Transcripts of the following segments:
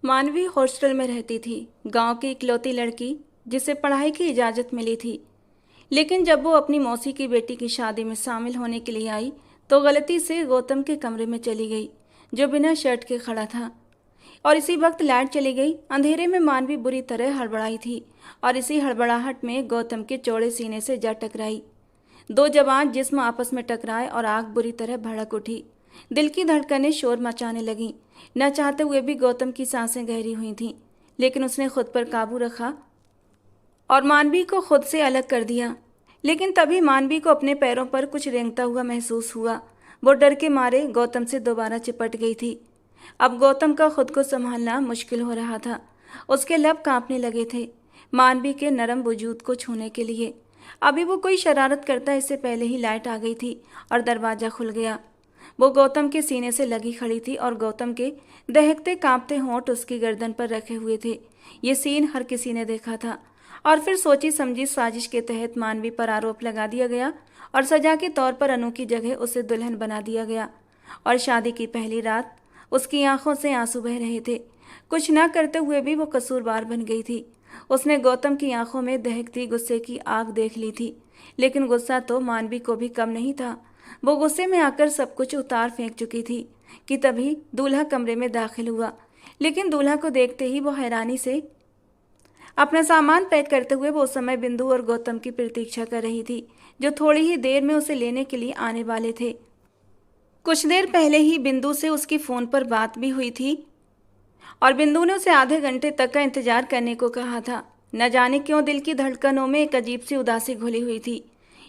मानवी हॉस्टल में रहती थी। गांव की इकलौती लड़की जिसे पढ़ाई की इजाज़त मिली थी। लेकिन जब वो अपनी मौसी की बेटी की शादी में शामिल होने के लिए आई तो गलती से गौतम के कमरे में चली गई, जो बिना शर्ट के खड़ा था। और इसी वक्त लाइट चली गई। अंधेरे में मानवी बुरी तरह हड़बड़ाई थी और इसी हड़बड़ाहट में गौतम के चौड़े सीने से जा टकराई। दो जवान जिस्म आपस में टकराए और आग बुरी तरह भड़क उठी। दिल की धड़कनें शोर मचाने लगीं। न चाहते हुए भी गौतम की सांसें गहरी हुई थीं, लेकिन उसने खुद पर काबू रखा और मानवी को खुद से अलग कर दिया। लेकिन तभी मानवी को अपने पैरों पर कुछ रेंगता हुआ महसूस हुआ। वो डर के मारे गौतम से दोबारा चिपट गई थी। अब गौतम का खुद को संभालना मुश्किल हो रहा था। उसके लब कांपने लगे थे मानवी के नरम वजूद को छूने के लिए। अभी वो कोई शरारत करता इससे पहले ही लाइट आ गई थी और दरवाज़ा खुल गया। वो गौतम के सीने से लगी खड़ी थी और गौतम के दहकते कांपते होंठ उसकी गर्दन पर रखे हुए थे। ये सीन हर किसी ने देखा था और फिर सोची समझी साजिश के तहत मानवी पर आरोप लगा दिया गया और सजा के तौर पर अनु की जगह उसे दुल्हन बना दिया गया। और शादी की पहली रात उसकी आंखों से आंसू बह रहे थे। कुछ ना करते हुए भी वो कसूरवार बन गई थी। उसने गौतम की आंखों में दहकती गुस्से की आग देख ली थी, लेकिन गुस्सा तो मानवी को भी कम नहीं था। वो गुस्से में आकर सब कुछ उतार फेंक चुकी थी कि तभी दूल्हा कमरे में दाखिल हुआ। लेकिन दूल्हा को देखते ही वो हैरानी से अपना सामान पैक करते हुए वो उस समय बिंदु और गौतम की प्रतीक्षा कर रही थी, जो थोड़ी ही देर में उसे लेने के लिए आने वाले थे। कुछ देर पहले ही बिंदु से उसकी फ़ोन पर बात भी हुई थी और बिंदु ने उसे आधे घंटे तक का इंतजार करने को कहा था। न जाने क्यों दिल की धड़कनों में एक अजीब सी उदासी घुली हुई थी।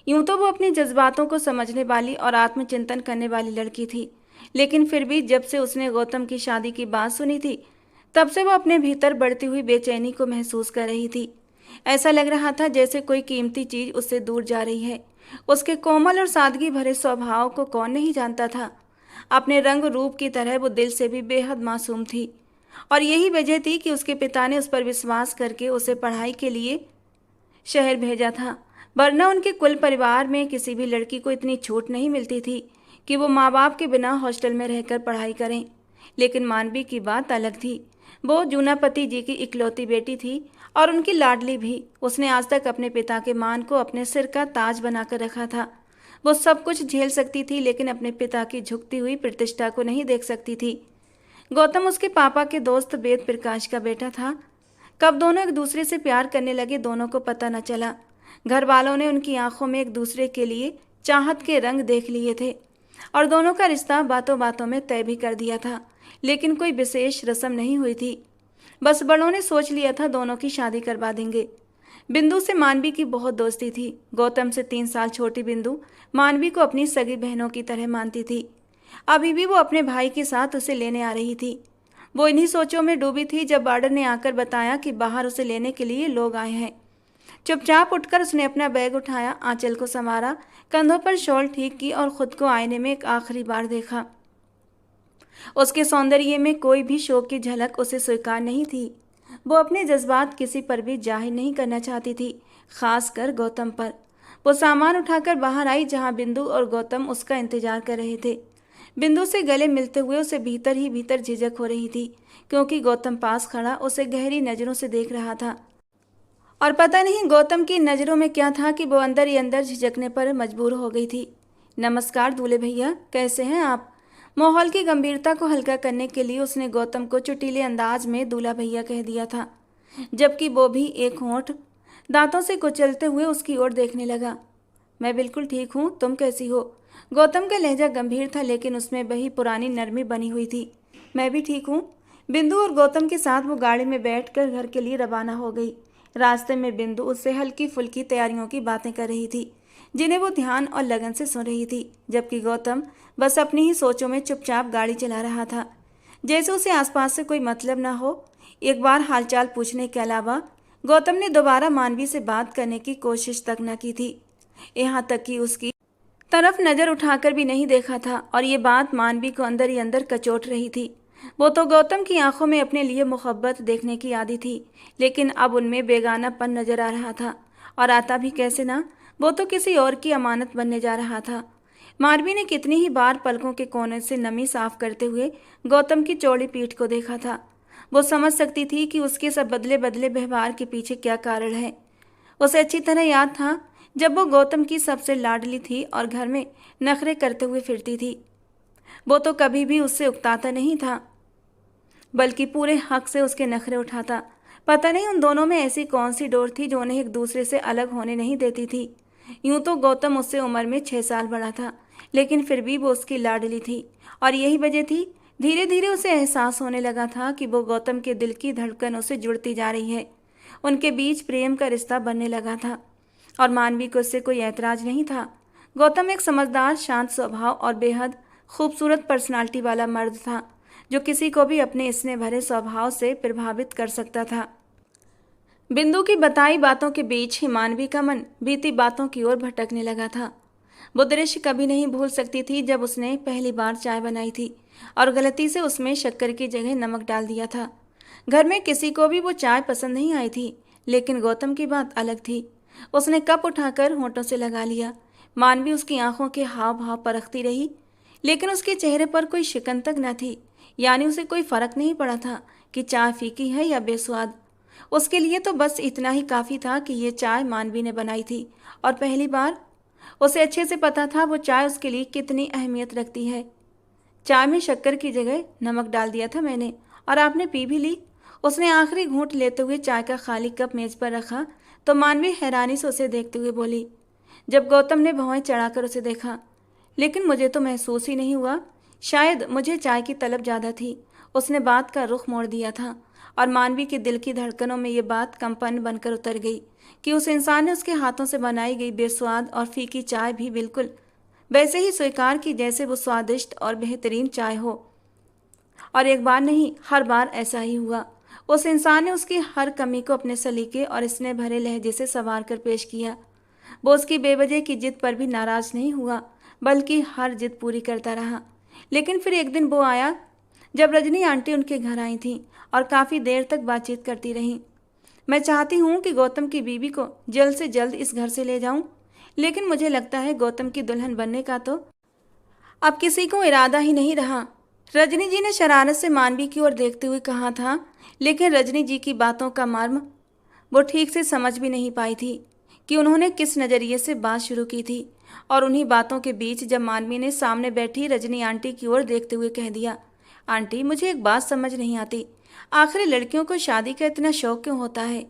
यूं तो वो अपने जज्बातों को समझने वाली और आत्मचिंतन करने वाली लड़की थी, लेकिन फिर भी जब से उसने गौतम की शादी की बात सुनी थी तब से वो अपने भीतर बढ़ती हुई बेचैनी को महसूस कर रही थी। ऐसा लग रहा था जैसे कोई कीमती चीज उससे दूर जा रही है। उसके कोमल और सादगी भरे स्वभाव को कौन नहीं जानता था। अपने रंग रूप की तरह वो दिल से भी बेहद मासूम थी और यही वजह थी कि उसके पिता ने उस पर विश्वास करके उसे पढ़ाई के लिए शहर भेजा था। वरना उनके कुल परिवार में किसी भी लड़की को इतनी छूट नहीं मिलती थी कि वो माँ बाप के बिना हॉस्टल में रहकर पढ़ाई करें। लेकिन मानवी की बात अलग थी। वो जूनापति जी की इकलौती बेटी थी और उनकी लाडली भी। उसने आज तक अपने पिता के मान को अपने सिर का ताज बनाकर रखा था। वो सब कुछ झेल सकती थी, लेकिन अपने पिता की झुकती हुई प्रतिष्ठा को नहीं देख सकती थी। गौतम उसके पापा के दोस्त वेद प्रकाश का बेटा था। कब दोनों एक दूसरे से प्यार करने लगे दोनों को पता न चला। घर वालों ने उनकी आंखों में एक दूसरे के लिए चाहत के रंग देख लिए थे और दोनों का रिश्ता बातों बातों में तय भी कर दिया था, लेकिन कोई विशेष रस्म नहीं हुई थी। बस बड़ों ने सोच लिया था दोनों की शादी करवा देंगे। बिंदु से मानवी की बहुत दोस्ती थी। गौतम से 3 साल छोटी बिंदु मानवी को अपनी सगी बहनों की तरह मानती थी। अभी भी वो अपने भाई के साथ उसे लेने आ रही थी। वो इन्हीं सोचों में डूबी थी जब वार्डन ने आकर बताया कि बाहर उसे लेने के लिए लोग आए हैं। चुपचाप उठकर उसने अपना बैग उठाया, आंचल को संवारा, कंधों पर शॉल ठीक की और खुद को आईने में एक आखिरी बार देखा। उसके सौंदर्य में कोई भी शौक की झलक उसे स्वीकार नहीं थी। वो अपने जज्बात किसी पर भी जाहिर नहीं करना चाहती थी, खासकर गौतम पर। वो सामान उठाकर बाहर आई जहां बिंदु और गौतम उसका इंतजार कर रहे थे। बिंदु से गले मिलते हुए उसे भीतर ही भीतर झिझक हो रही थी, क्योंकि गौतम पास खड़ा उसे गहरी नज़रों से देख रहा था। और पता नहीं गौतम की नज़रों में क्या था कि वो अंदर ही अंदर झिझकने पर मजबूर हो गई थी। नमस्कार दूल्हे भैया, कैसे हैं आप? माहौल की गंभीरता को हल्का करने के लिए उसने गौतम को चुटीले अंदाज में दूल्हा भैया कह दिया था, जबकि वो भी एक होंठ दांतों से कुचलते हुए उसकी ओर देखने लगा। मैं बिल्कुल ठीक हूँ, तुम कैसी हो? गौतम का लहजा गंभीर था, लेकिन उसमें वही पुरानी नरमी बनी हुई थी। मैं भी ठीक हूँ। बिंदु और गौतम के साथ वो गाड़ी में बैठकर घर के लिए रवाना हो गई। रास्ते में बिंदु उससे हल्की फुल्की तैयारियों की बातें कर रही थी, जिन्हें वो ध्यान और लगन से सुन रही थी, जबकि गौतम बस अपनी ही सोचों में चुपचाप गाड़ी चला रहा था, जैसे उसे आसपास से कोई मतलब ना हो। एक बार हालचाल पूछने के अलावा गौतम ने दोबारा मानवी से बात करने की कोशिश तक न की थी। यहाँ तक कि उसकी तरफ नज़र उठाकर भी नहीं देखा था, और ये बात मानवी को अंदर ही अंदर कचोट रही थी। वो तो गौतम की आंखों में अपने लिए मोहब्बत देखने की आदी थी, लेकिन अब उनमें बेगानापन नजर आ रहा था। और आता भी कैसे ना, वो तो किसी और की अमानत बनने जा रहा था। मानवी ने कितनी ही बार पलकों के कोने से नमी साफ करते हुए गौतम की चौड़ी पीठ को देखा था। वो समझ सकती थी कि उसके सब बदले बदले व्यवहार के पीछे क्या कारण है। उसे अच्छी तरह याद था जब वो गौतम की सबसे लाडली थी और घर में नखरे करते हुए फिरती थी। वो तो कभी भी उससे उकताता नहीं था, बल्कि पूरे हक से उसके नखरे उठाता। पता नहीं उन दोनों में ऐसी कौन सी डोर थी जो उन्हें एक दूसरे से अलग होने नहीं देती थी। यूं तो गौतम उससे उम्र में 6 साल बड़ा था, लेकिन फिर भी वो उसकी लाडली थी। और यही वजह थी, धीरे धीरे उसे एहसास होने लगा था कि वो गौतम के दिल की धड़कनों से जुड़ती जा रही है। उनके बीच प्रेम का रिश्ता बनने लगा था और मानवी को इससे कोई ऐतराज नहीं था। गौतम एक समझदार, शांत स्वभाव और बेहद खूबसूरत पर्सनालिटी वाला मर्द था, जो किसी को भी अपने स्नेह भरे स्वभाव से प्रभावित कर सकता था। बिंदु की बताई बातों के बीच ही मानवी का मन बीती बातों की ओर भटकने लगा था। वो दृश्य कभी नहीं भूल सकती थी जब उसने पहली बार चाय बनाई थी और गलती से उसमें शक्कर की जगह नमक डाल दिया था। घर में किसी को भी वो चाय पसंद नहीं आई थी, लेकिन गौतम की बात अलग थी। उसने कप उठाकर होंठों से लगा लिया। मानवी उसकी आंखों के हाव भाव परखती रही, लेकिन उसके चेहरे पर कोई शिकन तक न थी। यानी उसे कोई फर्क नहीं पड़ा था कि चाय फीकी है या बेस्वाद। उसके लिए तो बस इतना ही काफ़ी था कि ये चाय मानवी ने बनाई थी और पहली बार। उसे अच्छे से पता था वो चाय उसके लिए कितनी अहमियत रखती है। चाय में शक्कर की जगह नमक डाल दिया था मैंने, और आपने पी भी ली। उसने आखिरी घूंट लेते हुए चाय का खाली कप मेज पर रखा तो मानवी हैरानी से उसे देखते हुए बोली। जब गौतम ने भौहें चढ़ाकर उसे देखा, लेकिन मुझे तो महसूस ही नहीं हुआ। शायद मुझे चाय की तलब ज़्यादा थी। उसने बात का रुख मोड़ दिया था और मानवी के दिल की धड़कनों में ये बात कंपन बनकर उतर गई कि उस इंसान ने उसके हाथों से बनाई गई बेस्वाद और फीकी चाय भी बिल्कुल वैसे ही स्वीकार की जैसे वो स्वादिष्ट और बेहतरीन चाय हो। और एक बार नहीं, हर बार ऐसा ही हुआ। उस इंसान ने उसकी हर कमी को अपने सलीके और स्नेह भरे लहजे से संवार कर पेश किया। वो उसकी बेवजह की जिद पर भी नाराज नहीं हुआ, बल्कि हर जिद पूरी करता रहा। लेकिन फिर एक दिन वो आया जब रजनी आंटी उनके घर आई थीं और काफ़ी देर तक बातचीत करती रहीं। मैं चाहती हूँ कि गौतम की बीवी को जल्द से जल्द इस घर से ले जाऊँ, लेकिन मुझे लगता है गौतम की दुल्हन बनने का तो अब किसी को इरादा ही नहीं रहा। रजनी जी ने शरारत से मानवी की ओर देखते हुए कहा था, लेकिन रजनी जी की बातों का मर्म वो ठीक से समझ भी नहीं पाई थी कि उन्होंने किस नज़रिए से बात शुरू की थी। और उन्हीं बातों के बीच जब मानवी ने सामने बैठी रजनी आंटी की ओर देखते हुए कह दिया, आंटी मुझे एक बात समझ नहीं आती, आखिर लड़कियों को शादी का इतना शौक क्यों होता है?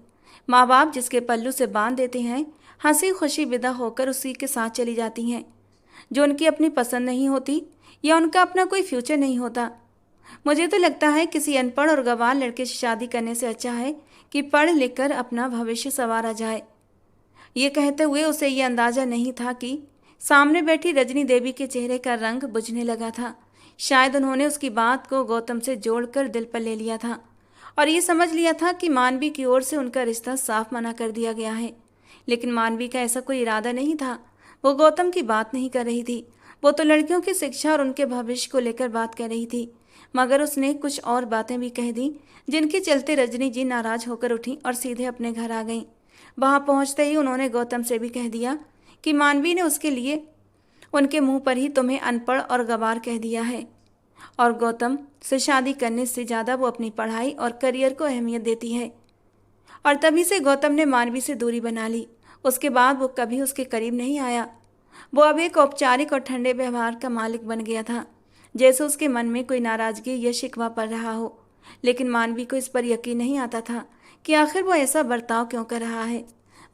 माँ बाप जिसके पल्लू से बांध देते हैं, हंसी खुशी विदा होकर उसी के साथ चली जाती हैं। जो उनकी अपनी पसंद नहीं होती या उनका अपना कोई फ्यूचर नहीं होता। मुझे तो लगता है किसी अनपढ़ और गंवार लड़के से शादी करने से अच्छा है कि पढ़ लिख कर अपना भविष्य संवारा जाए। ये कहते हुए उसे ये अंदाजा नहीं था कि सामने बैठी रजनी देवी के चेहरे का रंग बुझने लगा था। शायद उन्होंने उसकी बात को गौतम से जोड़कर दिल पर ले लिया था और ये समझ लिया था कि मानवी की ओर से उनका रिश्ता साफ मना कर दिया गया है। लेकिन मानवी का ऐसा कोई इरादा नहीं था। वो गौतम की बात नहीं कर रही थी। वो तो लड़कियों की शिक्षा और उनके भविष्य को लेकर बात कर रही थी। मगर उसने कुछ और बातें भी कह दी, जिनके चलते रजनी जी नाराज होकर उठी और सीधे अपने घर आ गईं। वहां पहुंचते ही उन्होंने गौतम से भी कह दिया कि मानवी ने उसके लिए उनके मुंह पर ही तुम्हें अनपढ़ और गंवार कह दिया है और गौतम से शादी करने से ज़्यादा वो अपनी पढ़ाई और करियर को अहमियत देती है। और तभी से गौतम ने मानवी से दूरी बना ली। उसके बाद वो कभी उसके करीब नहीं आया। वो अब एक औपचारिक और ठंडे व्यवहार का मालिक बन गया था, जैसे उसके मन में कोई नाराजगी या शिकवा पड़ रहा हो। लेकिन मानवी को इस पर यकीन नहीं आता था कि आखिर वो ऐसा बर्ताव क्यों कर रहा है।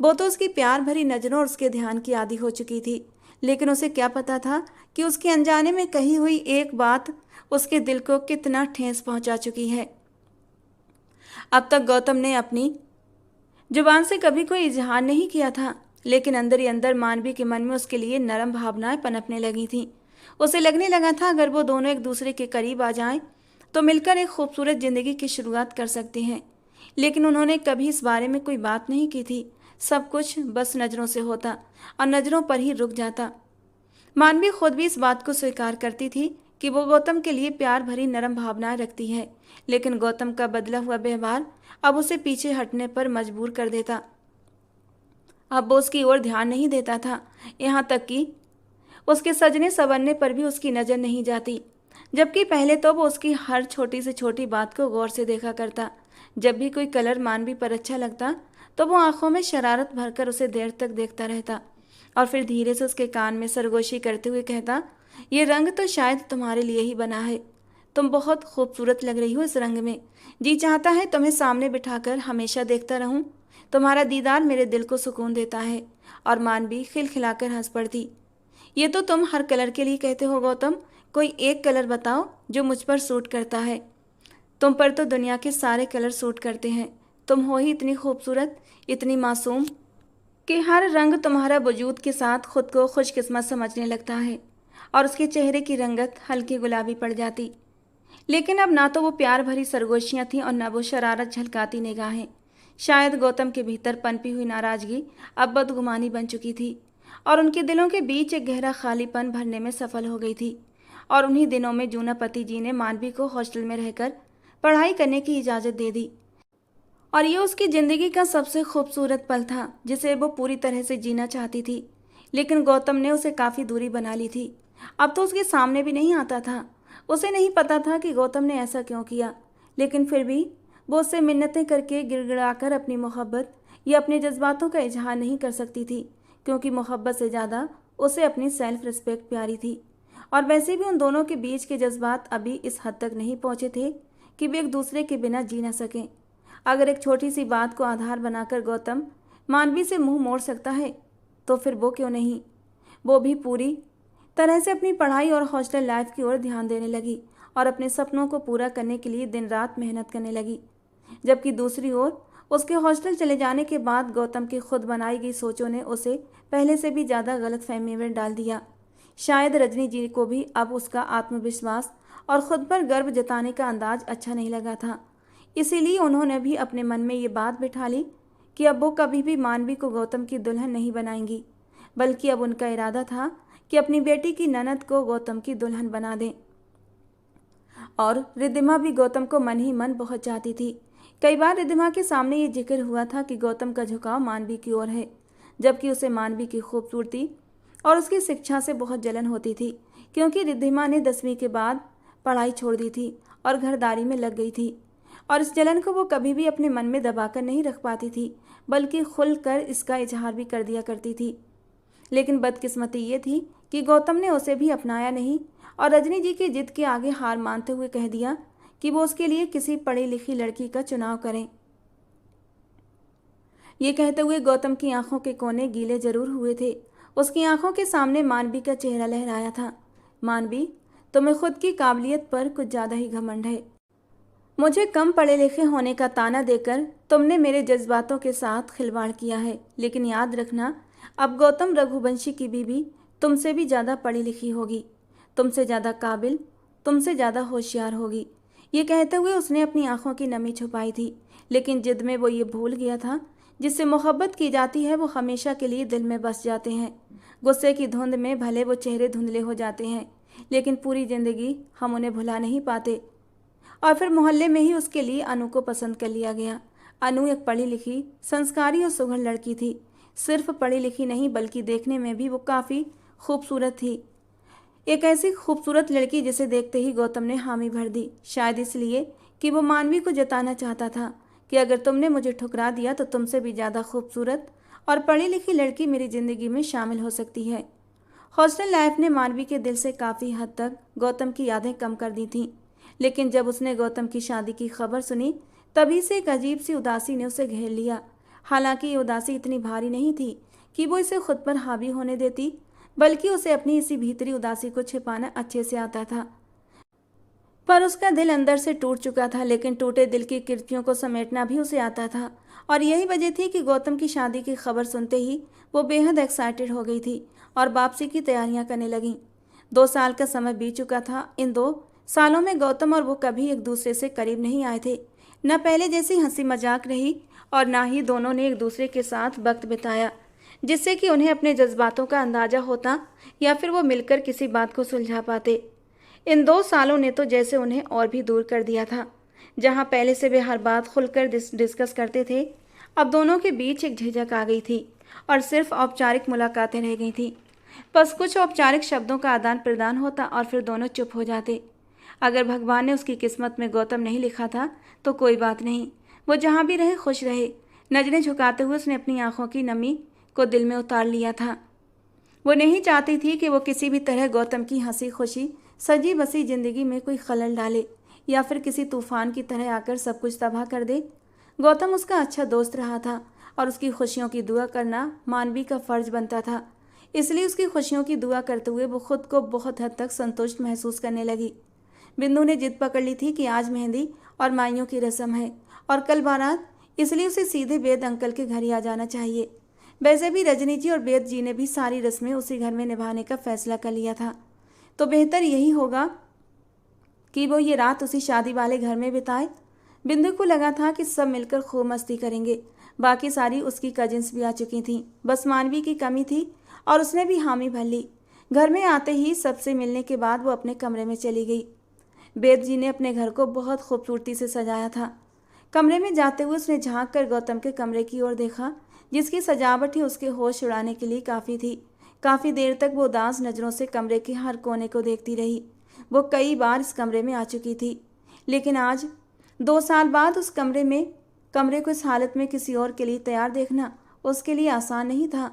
वो तो उसकी प्यार भरी नज़रों और उसके ध्यान की आदी हो चुकी थी, लेकिन उसे क्या पता था कि उसके अनजाने में कही हुई एक बात उसके दिल को कितना ठेस पहुंचा चुकी है। अब तक गौतम ने अपनी जुबान से कभी कोई इजहार नहीं किया था, लेकिन अंदर ही अंदर मानवी के मन में उसके लिए नरम भावनाएं पनपने लगी थीं। उसे लगने लगा था अगर वो दोनों एक दूसरे के करीब आ जाएं तो मिलकर एक खूबसूरत ज़िंदगी की शुरुआत कर सकते हैं। लेकिन उन्होंने कभी इस बारे में कोई बात नहीं की थी। सब कुछ बस नज़रों से होता और नज़रों पर ही रुक जाता। मानवी खुद भी इस बात को स्वीकार करती थी कि वो गौतम के लिए प्यार भरी नरम भावनाएं रखती है, लेकिन गौतम का बदला हुआ व्यवहार अब उसे पीछे हटने पर मजबूर कर देता। अब वो उसकी ओर ध्यान नहीं देता था, यहाँ तक कि उसके सजने संवरने पर भी उसकी नज़र नहीं जाती। जबकि पहले तो वो उसकी हर छोटी से छोटी बात को गौर से देखा करता। जब भी कोई कलर मानवी पर अच्छा लगता तो वो आंखों में शरारत भरकर उसे देर तक देखता रहता और फिर धीरे से उसके कान में सरगोशी करते हुए कहता, ये रंग तो शायद तुम्हारे लिए ही बना है। तुम बहुत खूबसूरत लग रही हो इस रंग में। जी चाहता है तुम्हें सामने बिठाकर हमेशा देखता रहूं। तुम्हारा दीदार मेरे दिल को सुकून देता है। और मानवी खिलखिलाकर हंस पड़ती। ये तो तुम हर कलर के लिए कहते हो गौतम। कोई एक कलर बताओ जो मुझ पर सूट करता है। तुम पर तो दुनिया के सारे कलर सूट करते हैं। तुम हो ही इतनी खूबसूरत, इतनी मासूम कि हर रंग तुम्हारा वजूद के साथ खुद को खुशकिस्मत समझने लगता है। और उसके चेहरे की रंगत हल्की गुलाबी पड़ जाती। लेकिन अब ना तो वो प्यार भरी सरगोशियां थीं और न वो शरारत झलकाती निगाहें। शायद गौतम के भीतर पनपी हुई नाराजगी अब बदगुमानी बन चुकी थी और उनके दिलों के बीच एक गहरा खालीपन भरने में सफल हो गई थी। और उन्हीं दिनों में जूनापति जी ने मानवी को हॉस्टल में रहकर पढ़ाई करने की इजाज़त दे दी। और ये उसकी ज़िंदगी का सबसे खूबसूरत पल था जिसे वो पूरी तरह से जीना चाहती थी। लेकिन गौतम ने उसे काफ़ी दूरी बना ली थी। अब तो उसके सामने भी नहीं आता था। उसे नहीं पता था कि गौतम ने ऐसा क्यों किया, लेकिन फिर भी वो उससे मिन्नतें करके गिड़गिड़ाकर अपनी मोहब्बत या अपने जज्बातों का इजहार नहीं कर सकती थी, क्योंकि मोहब्बत से ज़्यादा उसे अपनी सेल्फ रिस्पेक्ट प्यारी थी। और वैसे भी उन दोनों के बीच के जज्बात अभी इस हद तक नहीं पहुँचे थे कि वे एक दूसरे के बिना जी न सकें। अगर एक छोटी सी बात को आधार बनाकर गौतम मानवी से मुंह मोड़ सकता है तो फिर वो क्यों नहीं। वो भी पूरी तरह से अपनी पढ़ाई और हॉस्टल लाइफ की ओर ध्यान देने लगी और अपने सपनों को पूरा करने के लिए दिन रात मेहनत करने लगी। जबकि दूसरी ओर उसके हॉस्टल चले जाने के बाद गौतम की खुद बनाई गई सोचों ने उसे पहले से भी ज़्यादा गलतफहमी में डाल दिया। शायद रजनी जी को भी अब उसका आत्मविश्वास और खुद पर गर्व जताने का अंदाज अच्छा नहीं लगा था। इसीलिए उन्होंने भी अपने मन में ये बात बिठा ली कि अब वो कभी भी मानवी को गौतम की दुल्हन नहीं बनाएंगी, बल्कि अब उनका इरादा था कि अपनी बेटी की ननद को गौतम की दुल्हन बना दें। और रिद्धिमा भी गौतम को मन ही मन बहुत चाहती थी। कई बार रिद्धिमा के सामने ये जिक्र हुआ था कि गौतम का झुकाव मानवी की ओर है, जबकि उसे मानवी की खूबसूरती और उसकी शिक्षा से बहुत जलन होती थी, क्योंकि रिद्धिमा ने 10वीं के बाद पढ़ाई छोड़ दी थी और घरदारी में लग गई थी। और इस जलन को वो कभी भी अपने मन में दबाकर नहीं रख पाती थी, बल्कि खुलकर इसका इजहार भी कर दिया करती थी। लेकिन बदकिस्मती ये थी कि गौतम ने उसे भी अपनाया नहीं और रजनी जी की जिद के आगे हार मानते हुए कह दिया कि वो उसके लिए किसी पढ़ी लिखी लड़की का चुनाव करें। ये कहते हुए गौतम की आंखों के कोने गीले जरूर हुए थे। उसकी आंखों के सामने मानवी का चेहरा लहराया था। मानवी, तुम्हें खुद की काबिलियत पर कुछ ज़्यादा ही घमंड है। मुझे कम पढ़े लिखे होने का ताना देकर तुमने मेरे जज्बातों के साथ खिलवाड़ किया है, लेकिन याद रखना, अब गौतम रघुवंशी की बीवी तुमसे भी ज़्यादा पढ़ी लिखी होगी, तुमसे ज़्यादा काबिल, तुमसे ज़्यादा होशियार होगी। ये कहते हुए उसने अपनी आंखों की नमी छुपाई थी, लेकिन जिद में वो ये भूल गया था जिससे मोहब्बत की जाती है वो हमेशा के लिए दिल में बस जाते हैं। गुस्से की धुंध में भले वो चेहरे धुंधले हो जाते हैं, लेकिन पूरी ज़िंदगी हम उन्हें भुला नहीं पाते। और फिर मोहल्ले में ही उसके लिए अनु को पसंद कर लिया गया। अनु एक पढ़ी लिखी, संस्कारी और सुघड़ लड़की थी। सिर्फ पढ़ी लिखी नहीं, बल्कि देखने में भी वो काफ़ी खूबसूरत थी। एक ऐसी खूबसूरत लड़की जिसे देखते ही गौतम ने हामी भर दी, शायद इसलिए कि वो मानवी को जताना चाहता था कि अगर तुमने मुझे ठुकरा दिया तो तुमसे भी ज़्यादा खूबसूरत और पढ़ी लिखी लड़की मेरी ज़िंदगी में शामिल हो सकती है। हॉस्टल लाइफ ने मानवी के दिल से काफ़ी हद तक गौतम की यादें कम कर दी थीं, लेकिन जब उसने गौतम की शादी की खबर सुनी तभी से एक अजीब सी उदासी ने उसे घेर लिया। हालांकि ये उदासी इतनी भारी नहीं थी कि वो इसे खुद पर हावी होने देती, बल्कि उसे अपनी इसी भीतरी उदासी को छिपाना अच्छे से आता था। पर उसका दिल अंदर से टूट चुका था, लेकिन टूटे दिल की किरतियों को समेटना भी उसे आता था। और यही वजह थी कि गौतम की शादी की खबर सुनते ही वो बेहद एक्साइटेड हो गई थी और वापसी की तैयारियां करने लगीं। 2 साल का समय बीत चुका था। इन 2 सालों में गौतम और वो कभी एक दूसरे से करीब नहीं आए थे। न पहले जैसी हंसी मजाक रही और ना ही दोनों ने एक दूसरे के साथ वक्त बिताया जिससे कि उन्हें अपने जज्बातों का अंदाज़ा होता या फिर वो मिलकर किसी बात को सुलझा पाते। इन 2 सालों ने तो जैसे उन्हें और भी दूर कर दिया था। जहाँ पहले से वे हर बात खुलकर डिस्कस करते थे, अब दोनों के बीच एक झिझक आ गई थी और सिर्फ औपचारिक मुलाकातें रह गई थी। बस कुछ औपचारिक शब्दों का आदान प्रदान होता और फिर दोनों चुप हो जाते। अगर भगवान ने उसकी किस्मत में गौतम नहीं लिखा था तो कोई बात नहीं, वो जहाँ भी रहे खुश रहे। नजरें झुकाते हुए उसने अपनी आंखों की नमी को दिल में उतार लिया था। वो नहीं चाहती थी कि वो किसी भी तरह गौतम की हंसी खुशी सजी बसी जिंदगी में कोई खलल डाले या फिर किसी तूफान की तरह आकर सब कुछ तबाह कर दे। गौतम उसका अच्छा दोस्त रहा था और उसकी खुशियों की दुआ करना मानवी का फर्ज बनता था। इसलिए उसकी खुशियों की दुआ करते हुए वो खुद को बहुत हद तक संतुष्ट महसूस करने लगी। बिंदु ने जिद पकड़ ली थी कि आज मेहंदी और माइयों की रस्म है और कल बारात, इसलिए उसे सीधे बेद अंकल के घर ही आ जाना चाहिए। वैसे भी रजनी जी और बेद जी ने भी सारी रस्में उसी घर में निभाने का फैसला कर लिया था, तो बेहतर यही होगा कि वो ये रात उसी शादी वाले घर में बिताए। बिंदु को लगा था कि सब मिलकर खूब मस्ती करेंगे। बाकी सारी उसकी कजिन्स भी आ चुकी थीं, बस मानवी की कमी थी और उसने भी हामी भर ली। घर में आते ही सबसे मिलने के बाद वो अपने कमरे में चली गई। बेद जी ने अपने घर को बहुत खूबसूरती से सजाया था। कमरे में जाते हुए उसने झांक कर गौतम के कमरे की ओर देखा, जिसकी सजावट ही उसके होश उड़ाने के लिए काफ़ी थी। काफ़ी देर तक वो उदास नज़रों से कमरे के हर कोने को देखती रही। वो कई बार इस कमरे में आ चुकी थी, लेकिन आज 2 साल बाद उस कमरे को इस हालत में किसी और के लिए तैयार देखना उसके लिए आसान नहीं था।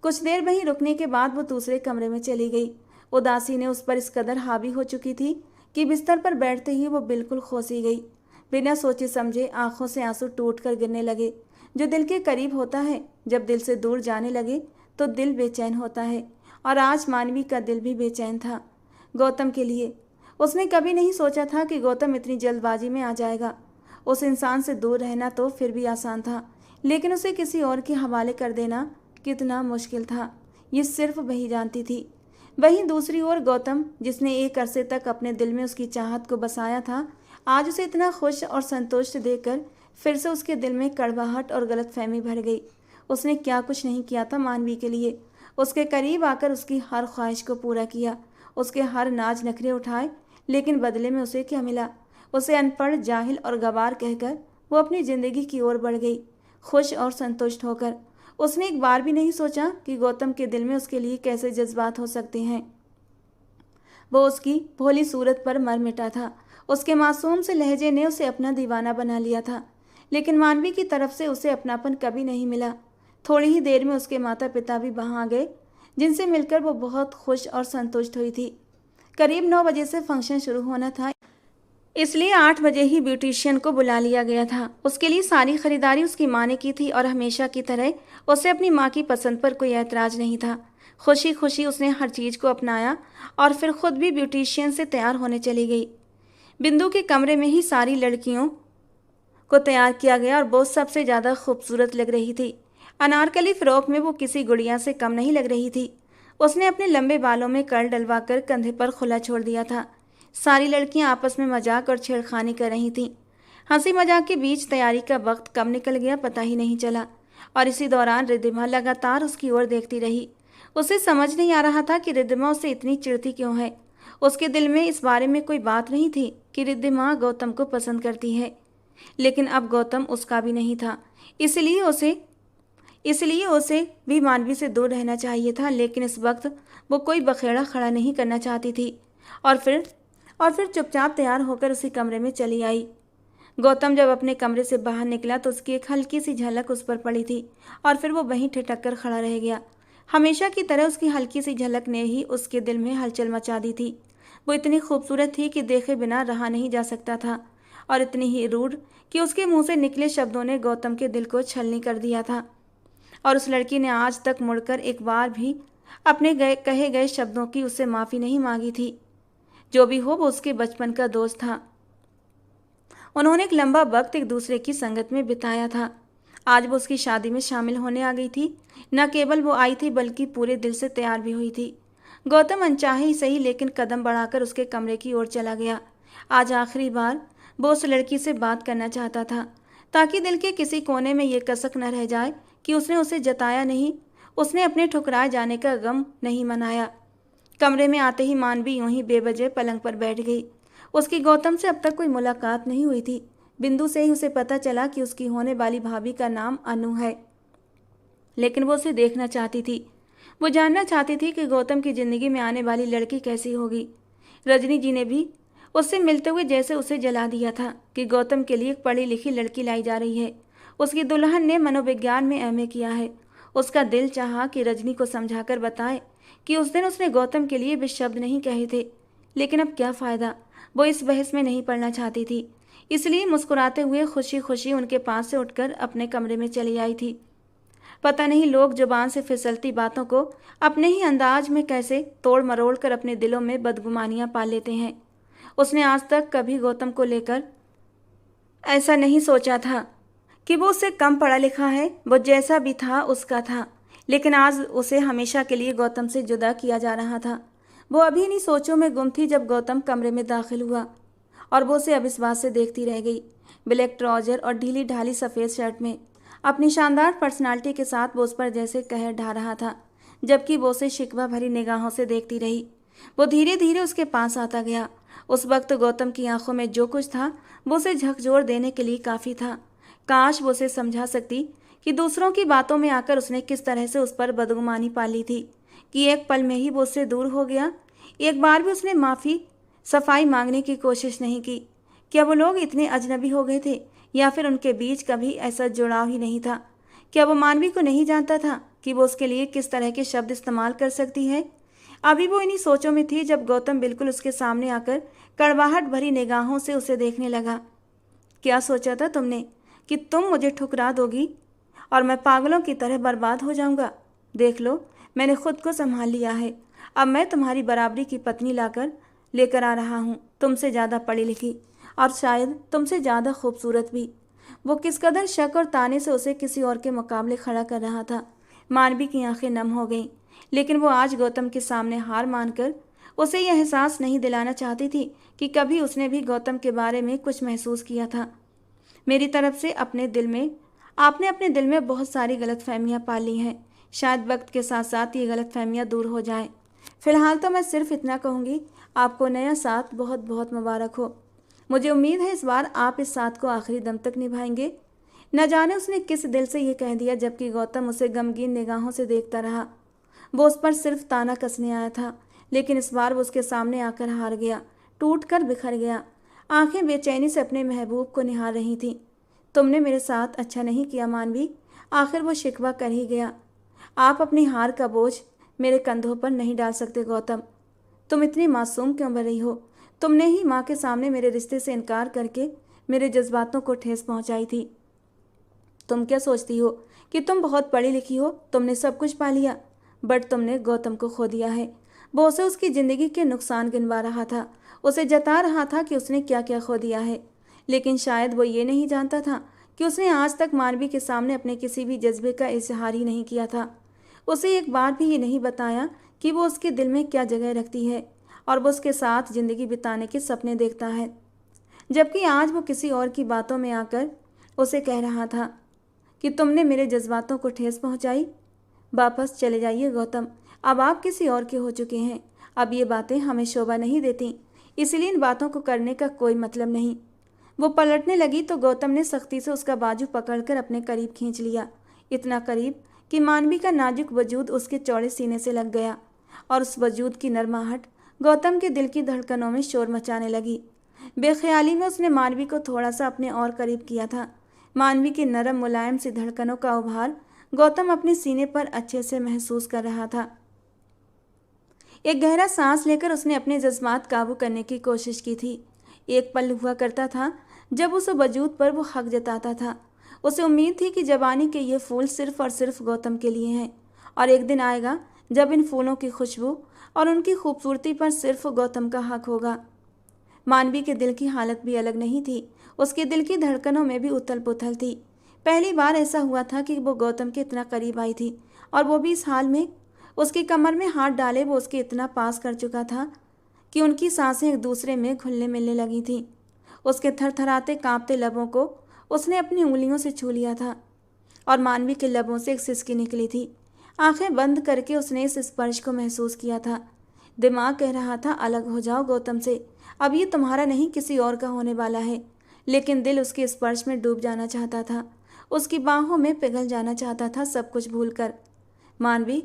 कुछ देर वहीं रुकने के बाद वो दूसरे कमरे में चली गई। उदासी ने उस पर इस कदर हावी हो चुकी थी कि बिस्तर पर बैठते ही वो बिल्कुल खोसी गई। बिना सोचे समझे आंखों से आंसू टूट कर गिरने लगे। जो दिल के करीब होता है, जब दिल से दूर जाने लगे तो दिल बेचैन होता है, और आज मानवी का दिल भी बेचैन था गौतम के लिए। उसने कभी नहीं सोचा था कि गौतम इतनी जल्दबाजी में आ जाएगा। उस इंसान से दूर रहना तो फिर भी आसान था, लेकिन उसे किसी और के हवाले कर देना कितना मुश्किल था, ये सिर्फ वही जानती थी। वहीं दूसरी ओर गौतम, जिसने एक अरसे तक अपने दिल में उसकी चाहत को बसाया था, आज उसे इतना खुश और संतुष्ट देखकर फिर से उसके दिल में कड़वाहट और गलतफहमी भर गई। उसने क्या कुछ नहीं किया था मानवी के लिए। उसके करीब आकर उसकी हर ख्वाहिश को पूरा किया, उसके हर नाज नखरे उठाए, लेकिन बदले में उसे क्या मिला? उसे अनपढ़, जाहिल और गवार कहकर वो अपनी ज़िंदगी की ओर बढ़ गई, खुश और संतुष्ट होकर। उसने एक बार भी नहीं सोचा कि गौतम के दिल में उसके लिए कैसे जज्बात हो सकते हैं। वो उसकी भोली सूरत पर मर मिटा था। उसके मासूम से लहजे ने उसे अपना दीवाना बना लिया था, लेकिन मानवी की तरफ से उसे अपनापन कभी नहीं मिला। थोड़ी ही देर में उसके माता पिता भी वहाँ आ गए, जिनसे मिलकर वो बहुत खुश और संतुष्ट हुई थी। करीब 9 बजे से फंक्शन शुरू होना था, इसलिए 8 बजे ही ब्यूटिशियन को बुला लिया गया था। उसके लिए सारी खरीदारी उसकी माँ ने की थी और हमेशा की तरह उसे अपनी माँ की पसंद पर कोई ऐतराज़ नहीं था। खुशी खुशी उसने हर चीज़ को अपनाया और फिर खुद भी ब्यूटिशियन से तैयार होने चली गई। बिंदु के कमरे में ही सारी लड़कियों को तैयार किया गया और वो सबसे ज़्यादा खूबसूरत लग रही थी। अनारकली फ़्रॉक में वो किसी गुड़िया से कम नहीं लग रही थी। उसने अपने लंबे बालों में कर्ल डलवाकर कंधे पर खुला छोड़ दिया था। सारी लड़कियां आपस में मजाक और छेड़खानी कर रही थीं। हंसी मजाक के बीच तैयारी का वक्त कब निकल गया पता ही नहीं चला, और इसी दौरान रिद्धिमा लगातार उसकी ओर देखती रही। उसे समझ नहीं आ रहा था कि रिद्धिमा उसे इतनी चिढ़ती क्यों है। उसके दिल में इस बारे में कोई बात नहीं थी कि रिद्धिमा गौतम को पसंद करती है, लेकिन अब गौतम उसका भी नहीं था, इसलिए उसे भी मानवी से दूर रहना चाहिए था। लेकिन इस वक्त वो कोई बखेड़ा खड़ा नहीं करना चाहती थी और फिर चुपचाप तैयार होकर उसी कमरे में चली आई। गौतम जब अपने कमरे से बाहर निकला तो उसकी एक हल्की सी झलक उस पर पड़ी थी और फिर वो वहीं ठिठक कर खड़ा रह गया। हमेशा की तरह उसकी हल्की सी झलक ने ही उसके दिल में हलचल मचा दी थी। वो इतनी खूबसूरत थी कि देखे बिना रहा नहीं जा सकता था, और इतनी ही रूड कि उसके मुंह से निकले शब्दों ने गौतम के दिल को छलनी कर दिया था। और उस लड़की ने आज तक मुड़कर एक बार भी अपने कहे गए शब्दों की उससे माफ़ी नहीं मांगी थी। जो भी हो, वो उसके बचपन का दोस्त था। उन्होंने एक लंबा वक्त एक दूसरे की संगत में बिताया था। आज वो उसकी शादी में शामिल होने आ गई थी। न केवल वो आई थी बल्कि पूरे दिल से तैयार भी हुई थी। गौतम अनचाहे ही सही, लेकिन कदम बढ़ाकर उसके कमरे की ओर चला गया। आज आखिरी बार वो उस लड़की से बात करना चाहता था, ताकि दिल के किसी कोने में ये कसक न रह जाए कि उसने उसे जताया नहीं, उसने अपने ठुकराए जाने का गम नहीं मनाया। कमरे में आते ही मानवी यूं ही बेवजह पलंग पर बैठ गई। उसकी गौतम से अब तक कोई मुलाकात नहीं हुई थी। बिंदु से ही उसे पता चला कि उसकी होने वाली भाभी का नाम अनु है, लेकिन वो उसे देखना चाहती थी। वो जानना चाहती थी कि गौतम की ज़िंदगी में आने वाली लड़की कैसी होगी। रजनी जी ने भी उससे मिलते हुए जैसे उसे जला दिया था कि गौतम के लिए एक पढ़ी लिखी लड़की लाई जा रही है। उसकी दुल्हन ने मनोविज्ञान में एमए किया है। उसका दिल चाहा कि रजनी को समझाकर बताए कि उस दिन उसने गौतम के लिए भी शब्द नहीं कहे थे, लेकिन अब क्या फ़ायदा। वो इस बहस में नहीं पड़ना चाहती थी, इसलिए मुस्कुराते हुए खुशी खुशी उनके पास से उठकर अपने कमरे में चली आई थी। पता नहीं लोग जुबान से फिसलती बातों को अपने ही अंदाज में कैसे तोड़ मरोड़ कर अपने दिलों में बदगुमानियां पाल लेते हैं। उसने आज तक कभी गौतम को लेकर ऐसा नहीं सोचा था कि वो उससे कम पढ़ा लिखा है। वो जैसा भी था उसका था, लेकिन आज उसे हमेशा के लिए गौतम से जुदा किया जा रहा था। वो अभी इन्हीं सोचों में गुम थी जब गौतम कमरे में दाखिल हुआ और वो उसे अविश्वास से देखती रह गई। ब्लैक ट्राउजर और ढीली ढाली सफ़ेद शर्ट में अपनी शानदार पर्सनालिटी के साथ वो उस पर जैसे कहर ढा रहा था, जबकि वो उसे शिकवा भरी निगाहों से देखती रही। वो धीरे धीरे उसके पास आता गया। उस वक्त गौतम की आंखों में जो कुछ था वो उसे झकझोर देने के लिए काफ़ी था। काश वो उसे समझा सकती कि दूसरों की बातों में आकर उसने किस तरह से उस पर बदगुमानी पाली थी कि एक पल में ही वो उससे दूर हो गया। एक बार भी उसने माफ़ी सफाई मांगने की कोशिश नहीं की। क्या वो लोग इतने अजनबी हो गए थे या फिर उनके बीच कभी ऐसा जुड़ाव ही नहीं था? क्या वो मानवी को नहीं जानता था कि वो उसके लिए किस तरह के शब्द इस्तेमाल कर सकती है? अभी वो इन्हीं सोचों में थी जब गौतम बिल्कुल उसके सामने आकर कड़वाहट भरी निगाहों से उसे देखने लगा। क्या सोचा था तुमने कि तुम मुझे ठुकरा दोगी और मैं पागलों की तरह बर्बाद हो जाऊंगा? देख लो, मैंने खुद को संभाल लिया है। अब मैं तुम्हारी बराबरी की पत्नी लेकर आ रहा हूँ, तुमसे ज़्यादा पढ़ी लिखी और शायद तुमसे ज़्यादा खूबसूरत भी। वो किस कदर शक और ताने से उसे किसी और के मुकाबले खड़ा कर रहा था। मानवी की आंखें नम हो गईं, लेकिन वो आज गौतम के सामने हार मानकर उसे यह एहसास नहीं दिलाना चाहती थी कि कभी उसने भी गौतम के बारे में कुछ महसूस किया था। मेरी तरफ से आपने अपने दिल में बहुत सारी गलतफहमियां पाल ली हैं। शायद वक्त के साथ साथ ये गलतफहमियां दूर हो जाएं। फिलहाल तो मैं सिर्फ इतना कहूँगी, आपको नया साथ बहुत बहुत मुबारक हो। मुझे उम्मीद है इस बार आप इस साथ को आखिरी दम तक निभाएंगे। न जाने उसने किस दिल से ये कह दिया, जबकि गौतम उसे गमगीन निगाहों से देखता रहा। वो उस पर सिर्फ ताना कसने आया था, लेकिन इस बार वो उसके सामने आकर हार गया, टूट कर बिखर गया। आंखें बेचैनी से अपने महबूब को निहार रही थीं। तुमने मेरे साथ अच्छा नहीं किया मानवी, आखिर वो शिकवा कर ही गया। आप अपनी हार का बोझ मेरे कंधों पर नहीं डाल सकते गौतम। तुम इतनी मासूम क्यों बन रही हो? तुमने ही माँ के सामने मेरे रिश्ते से इनकार करके मेरे जज्बातों को ठेस पहुंचाई थी। तुम क्या सोचती हो कि तुम बहुत पढ़ी लिखी हो, तुमने सब कुछ पा लिया, बट तुमने गौतम को खो दिया है। वो उसे उसकी ज़िंदगी के नुकसान गिनवा रहा था, उसे जता रहा था कि उसने क्या क्या खो दिया है, लेकिन शायद वो ये नहीं जानता था कि उसने आज तक मानवी के सामने अपने किसी भी जज्बे का इजहार ही नहीं किया था। उसे एक बार भी ये नहीं बताया कि वो उसके दिल में क्या जगह रखती है और वो उसके साथ ज़िंदगी बिताने के सपने देखता है, जबकि आज वो किसी और की बातों में आकर उसे कह रहा था कि तुमने मेरे जज्बातों को ठेस पहुंचाई। वापस चले जाइए गौतम, अब आप किसी और के हो चुके हैं। अब ये बातें हमें शोभा नहीं देती, इसलिए इन बातों को करने का कोई मतलब नहीं। वो पलटने लगी तो गौतम ने सख्ती से उसका बाजू पकड़कर अपने करीब खींच लिया, इतना करीब कि मानवी का नाजुक वजूद उसके चौड़े सीने से लग गया और उस वजूद की नरमाहट गौतम के दिल की धड़कनों में शोर मचाने लगी। बेख्याली में उसने मानवी को थोड़ा सा अपने और करीब किया था। मानवी की नरम मुलायम सी धड़कनों का उभार गौतम अपने सीने पर अच्छे से महसूस कर रहा था। एक गहरा सांस लेकर उसने अपने जज्बात काबू करने की कोशिश की थी। एक पल हुआ करता था जब उस वजूद पर वो हक जताता था। उसे उम्मीद थी कि जवानी के ये फूल सिर्फ और सिर्फ गौतम के लिए हैं, और एक दिन आएगा जब इन फूलों की खुशबू और उनकी खूबसूरती पर सिर्फ गौतम का हक होगा। मानवी के दिल की हालत भी अलग नहीं थी, उसके दिल की धड़कनों में भी उथल पुथल थी। पहली बार ऐसा हुआ था कि वो गौतम के इतना करीब आई थी, और वो भी इस हाल में उसकी कमर में हाथ डाले वो उसके इतना पास कर चुका था कि उनकी सांसें एक दूसरे में घुलने मिलने लगी थीं। उसके थरथराते कांपते लबों को उसने अपनी उंगलियों से छू लिया था और मानवी के लबों से एक सिसकी निकली थी। आंखें बंद करके उसने इस स्पर्श को महसूस किया था। दिमाग कह रहा था अलग हो जाओ गौतम से, अब ये तुम्हारा नहीं किसी और का होने वाला है, लेकिन दिल उसके स्पर्श में डूब जाना चाहता था, उसकी बाहों में पिघल जाना चाहता था, सब कुछ भूलकर। मानवी,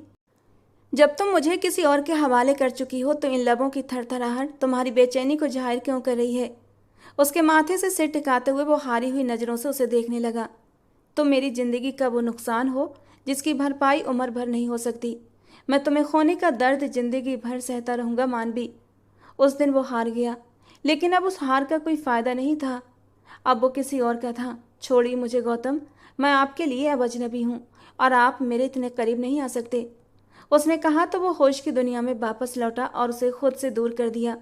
जब तुम मुझे किसी और के हवाले कर चुकी हो तो इन लबों की थरथराहट तुम्हारी बेचैनी को जाहिर क्यों कर रही है? उसके माथे से सिर टिकाते हुए वो हारी हुई नज़रों से उसे देखने लगा। तुम मेरी जिंदगी का वो नुकसान हो जिसकी भरपाई उम्र भर नहीं हो सकती। मैं तुम्हें खोने का दर्द जिंदगी भर सहता रहूंगा मानवी। उस दिन वो हार गया, लेकिन अब उस हार का कोई फायदा नहीं था। अब वो किसी और का था। छोड़िए मुझे गौतम, मैं आपके लिए अब अजनबी हूँ और आप मेरे इतने करीब नहीं आ सकते। उसने कहा तो वो होश की दुनिया में वापस लौटा और उसे खुद से दूर कर दिया।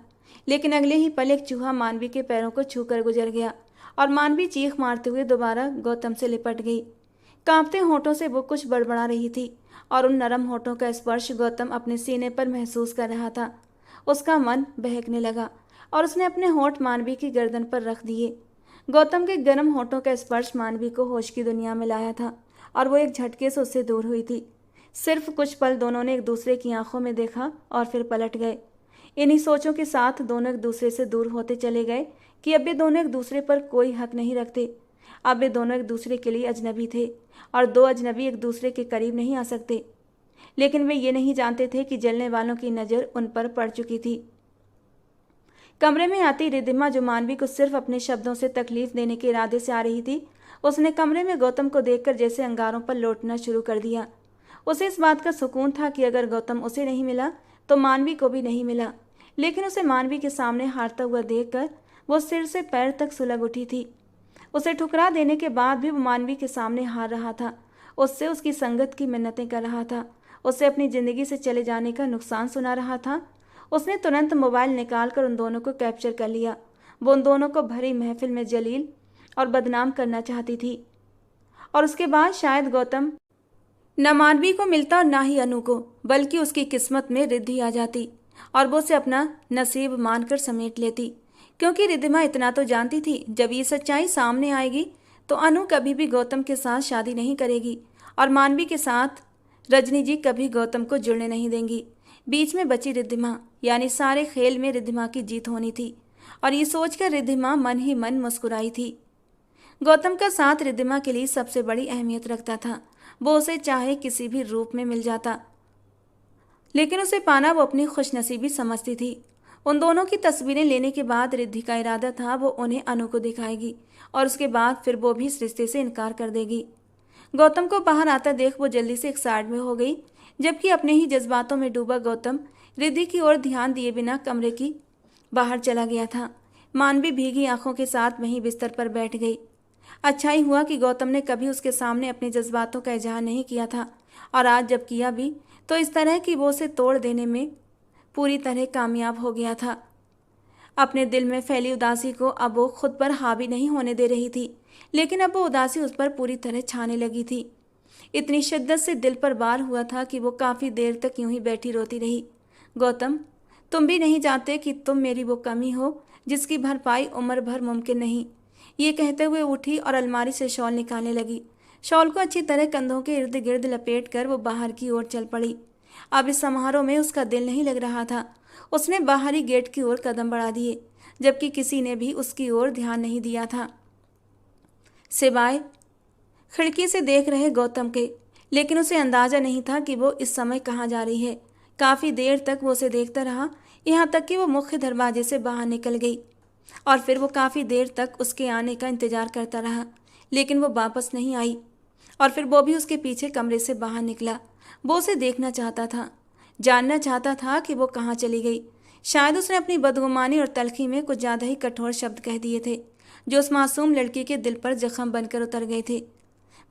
लेकिन अगले ही पल एक चूहा मानवी के पैरों को छूकर गुजर गया और मानवी चीख मारते हुए दोबारा गौतम से लिपट गई। कांपते होठों से वो कुछ बड़बड़ा रही थी और उन नरम होठों का स्पर्श गौतम अपने सीने पर महसूस कर रहा था। उसका मन बहकने लगा और उसने अपने होठ मानवी की गर्दन पर रख दिए। गौतम के गर्म होठों का स्पर्श मानवी को होश की दुनिया में लाया था और वो एक झटके से उससे दूर हुई थी। सिर्फ कुछ पल दोनों ने एक दूसरे की आंखों में देखा और फिर पलट गए। इन्हीं सोचों के साथ दोनों एक दूसरे से दूर होते चले गए कि अब ये दोनों एक दूसरे पर कोई हक नहीं रखते। अब वे दोनों एक दूसरे के लिए अजनबी थे और दो अजनबी एक दूसरे के करीब नहीं आ सकते। लेकिन वे ये नहीं जानते थे कि जलने वालों की नज़र उन पर पड़ चुकी थी। कमरे में आती रिद्धिमा, जो मानवी को सिर्फ अपने शब्दों से तकलीफ देने के इरादे से आ रही थी, उसने कमरे में गौतम को देखकर जैसे अंगारों पर लौटना शुरू कर दिया। उसे इस बात का सुकून था कि अगर गौतम उसे नहीं मिला तो मानवी को भी नहीं मिला। लेकिन उसे मानवी के सामने हारता हुआ देखकर वो सिर से पैर तक सुलग उठी थी। उसे ठुकरा देने के बाद भी वो मानवी के सामने हार रहा था। उससे उसकी संगत की मिन्नतें कर रहा था। उससे अपनी ज़िंदगी से चले जाने का नुकसान सुना रहा था। उसने तुरंत मोबाइल निकालकर उन दोनों को कैप्चर कर लिया। वो उन दोनों को भरी महफिल में जलील और बदनाम करना चाहती थी। और उसके बाद शायद गौतम न मानवी को मिलता और ना ही अनु को, बल्कि उसकी किस्मत में रिद्धि आ जाती और वो उसे अपना नसीब मानकर समेट लेती। क्योंकि रिद्धिमा इतना तो जानती थी, जब ये सच्चाई सामने आएगी तो अनु कभी भी गौतम के साथ शादी नहीं करेगी और मानवी के साथ रजनी जी कभी गौतम को जुड़ने नहीं देंगी। बीच में बची रिद्धिमा, यानी सारे खेल में रिद्धिमा की जीत होनी थी। और ये सोचकर रिद्धिमा मन ही मन मुस्कुराई थी। गौतम का साथ रिद्धिमा के लिए सबसे बड़ी अहमियत रखता था। वो उसे चाहे किसी भी रूप में मिल जाता, लेकिन उसे पाना वो अपनी खुशनसीबी समझती थी। उन दोनों की तस्वीरें लेने के बाद रिद्धि का इरादा था वो उन्हें अनु को दिखाएगी और उसके बाद फिर वो भी इस रिश्ते से इनकार कर देगी। गौतम को बाहर आता देख वो जल्दी से एक साइड में हो गई, जबकि अपने ही जज्बातों में डूबा गौतम रिद्धि की ओर ध्यान दिए बिना कमरे की बाहर चला गया था। मानवी भीगी आंखों के साथ वहीं बिस्तर पर बैठ गई। अच्छा ही हुआ कि गौतम ने कभी उसके सामने अपने जज्बातों का इजहार नहीं किया था, और आज जब किया भी तो इस तरह कि वो उसे तोड़ देने में पूरी तरह कामयाब हो गया था। अपने दिल में फैली उदासी को अब वो खुद पर हावी नहीं होने दे रही थी, लेकिन अब वो उदासी उस पर पूरी तरह छाने लगी थी। इतनी शिद्दत से दिल पर वार हुआ था कि वो काफ़ी देर तक यूं ही बैठी रोती रही। गौतम, तुम भी नहीं जानते कि तुम मेरी वो कमी हो जिसकी भरपाई उम्र भर मुमकिन नहीं। ये कहते हुए उठी और अलमारी से शॉल निकालने लगी। शॉल को अच्छी तरह कंधों के इर्द गिर्द लपेट कर वो बाहर की ओर चल पड़ी। अब इस समारोह में उसका दिल नहीं लग रहा था। उसने बाहरी गेट की ओर कदम बढ़ा दिए, जबकि किसी ने भी उसकी ओर ध्यान नहीं दिया था, सिवाय खिड़की से देख रहे गौतम के। लेकिन उसे अंदाजा नहीं था कि वो इस समय कहाँ जा रही है। काफ़ी देर तक वो उसे देखता रहा, यहाँ तक कि वो मुख्य दरवाजे से बाहर निकल गई। और फिर वो काफ़ी देर तक उसके आने का इंतज़ार करता रहा, लेकिन वो वापस नहीं आई। और फिर वो भी उसके पीछे कमरे से बाहर निकला। वो उसे देखना चाहता था, जानना चाहता था कि वो कहाँ चली गई। शायद उसने अपनी बदगुमानी और तलखी में कुछ ज़्यादा ही कठोर शब्द कह दिए थे, जो उस मासूम लड़की के दिल पर जख्म बनकर उतर गए थे।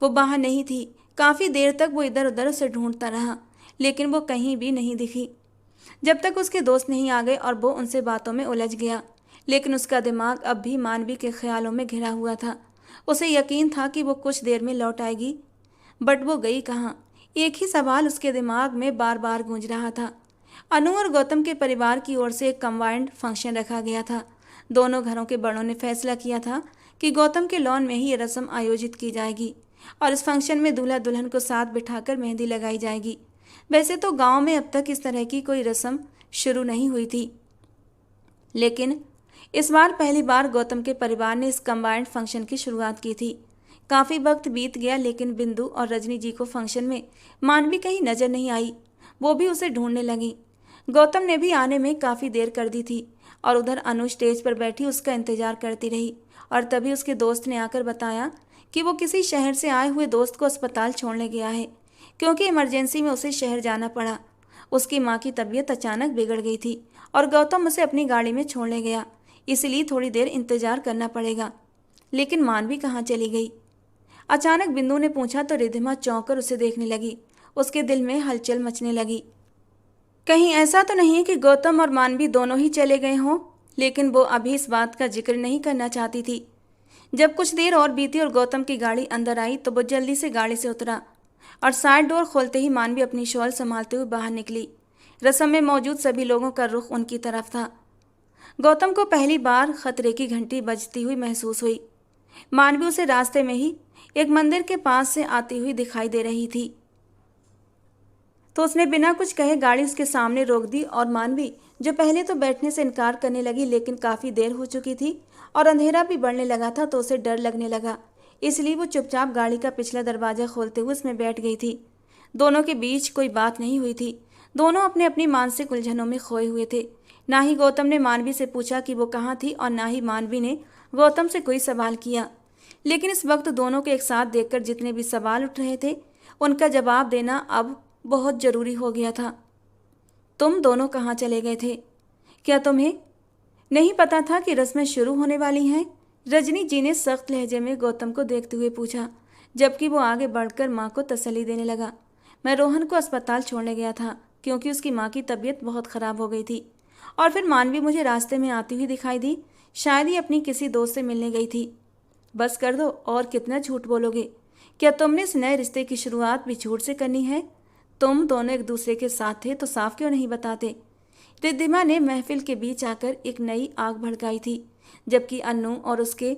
वो बाहर नहीं थी। काफ़ी देर तक वो इधर उधर उसे ढूंढता रहा, लेकिन वो कहीं भी नहीं दिखी, जब तक उसके दोस्त नहीं आ गए और वो उनसे बातों में उलझ गया। लेकिन उसका दिमाग अब भी मानवी के ख्यालों में घिरा हुआ था। उसे यकीन था कि वो कुछ देर में लौट आएगी, बट वो गई कहाँ? एक ही सवाल उसके दिमाग में बार बार गूंज रहा था। अनु और गौतम के परिवार की ओर से एक कंबाइंड फंक्शन रखा गया था। दोनों घरों के बड़ों ने फैसला किया था कि गौतम के लॉन में ही ये रस्म आयोजित की जाएगी और इस फंक्शन में दूल्हा दुल्हन को साथ बिठाकर मेहंदी लगाई जाएगी। वैसे तो गांव में अब तक इस तरह की कोई रस्म शुरू नहीं हुई थी, लेकिन इस बार पहली बार गौतम के परिवार ने इस कंबाइंड फंक्शन की शुरुआत की थी। काफ़ी वक्त बीत गया, लेकिन बिंदु और रजनी जी को फंक्शन में मानवी कहीं नजर नहीं आई। वो भी उसे ढूंढने लगी। गौतम ने भी आने में काफ़ी देर कर दी थी और उधर अनु स्टेज पर बैठी उसका इंतजार करती रही। और तभी उसके दोस्त ने आकर बताया कि वो किसी शहर से आए हुए दोस्त को अस्पताल छोड़ने गया है, क्योंकि इमरजेंसी में उसे शहर जाना पड़ा। उसकी माँ की तबीयत अचानक बिगड़ गई थी और गौतम उसे अपनी गाड़ी में छोड़ने गया, इसलिए थोड़ी देर इंतजार करना पड़ेगा। लेकिन मानवी कहाँ चली गई? अचानक बिंदु ने पूछा तो रिद्धिमा चौंक कर उसे देखने लगी। उसके दिल में हलचल मचने लगी। कहीं ऐसा तो नहीं कि गौतम और मानवी दोनों ही चले गए हों? लेकिन वो अभी इस बात का जिक्र नहीं करना चाहती थी। जब कुछ देर और बीती और गौतम की गाड़ी अंदर आई तो वो जल्दी से गाड़ी से उतरा और साइड डोर खोलते ही मानवी अपनी शॉल संभालते हुए बाहर निकली। रसम में मौजूद सभी लोगों का रुख उनकी तरफ था। गौतम को पहली बार खतरे की घंटी बजती हुई महसूस हुई। मानवी उसे रास्ते में ही एक मंदिर के पास से आती हुई दिखाई दे रही थी, तो उसने बिना कुछ कहे गाड़ी उसके सामने रोक दी। और मानवी, जो पहले तो बैठने से इनकार करने लगी, लेकिन काफ़ी देर हो चुकी थी और अंधेरा भी बढ़ने लगा था तो उसे डर लगने लगा, इसलिए वो चुपचाप गाड़ी का पिछला दरवाज़ा खोलते हुए उसमें बैठ गई थी। दोनों के बीच कोई बात नहीं हुई थी। दोनों अपने अपनी मानसिक उलझनों में खोए हुए थे। ना ही गौतम ने मानवी से पूछा कि वो कहाँ थी और ना ही मानवी ने गौतम से कोई सवाल किया। लेकिन इस वक्त दोनों को एक साथ देखकर जितने भी सवाल उठ रहे थे उनका जवाब देना अब बहुत ज़रूरी हो गया था। तुम दोनों कहाँ चले गए थे? क्या तुम्हें नहीं पता था कि रस्में शुरू होने वाली हैं? रजनी जी ने सख्त लहजे में गौतम को देखते हुए पूछा, जबकि वो आगे बढ़कर माँ को तसल्ली देने लगा। मैं रोहन को अस्पताल छोड़ने गया था क्योंकि उसकी माँ की तबीयत बहुत ख़राब हो गई थी। और फिर मानवी मुझे रास्ते में आती हुई दिखाई दी, शायद ही अपनी किसी दोस्त से मिलने गई थी। बस कर दो, और कितना झूठ बोलोगे? क्या तुमने इस नए रिश्ते की शुरुआत भी झूठ से करनी है? तुम दोनों एक दूसरे के साथ थे तो साफ क्यों नहीं बताते? रिद्धिमा ने महफिल के बीच आकर एक नई आग भड़काई थी, जबकि अन्नू और उसके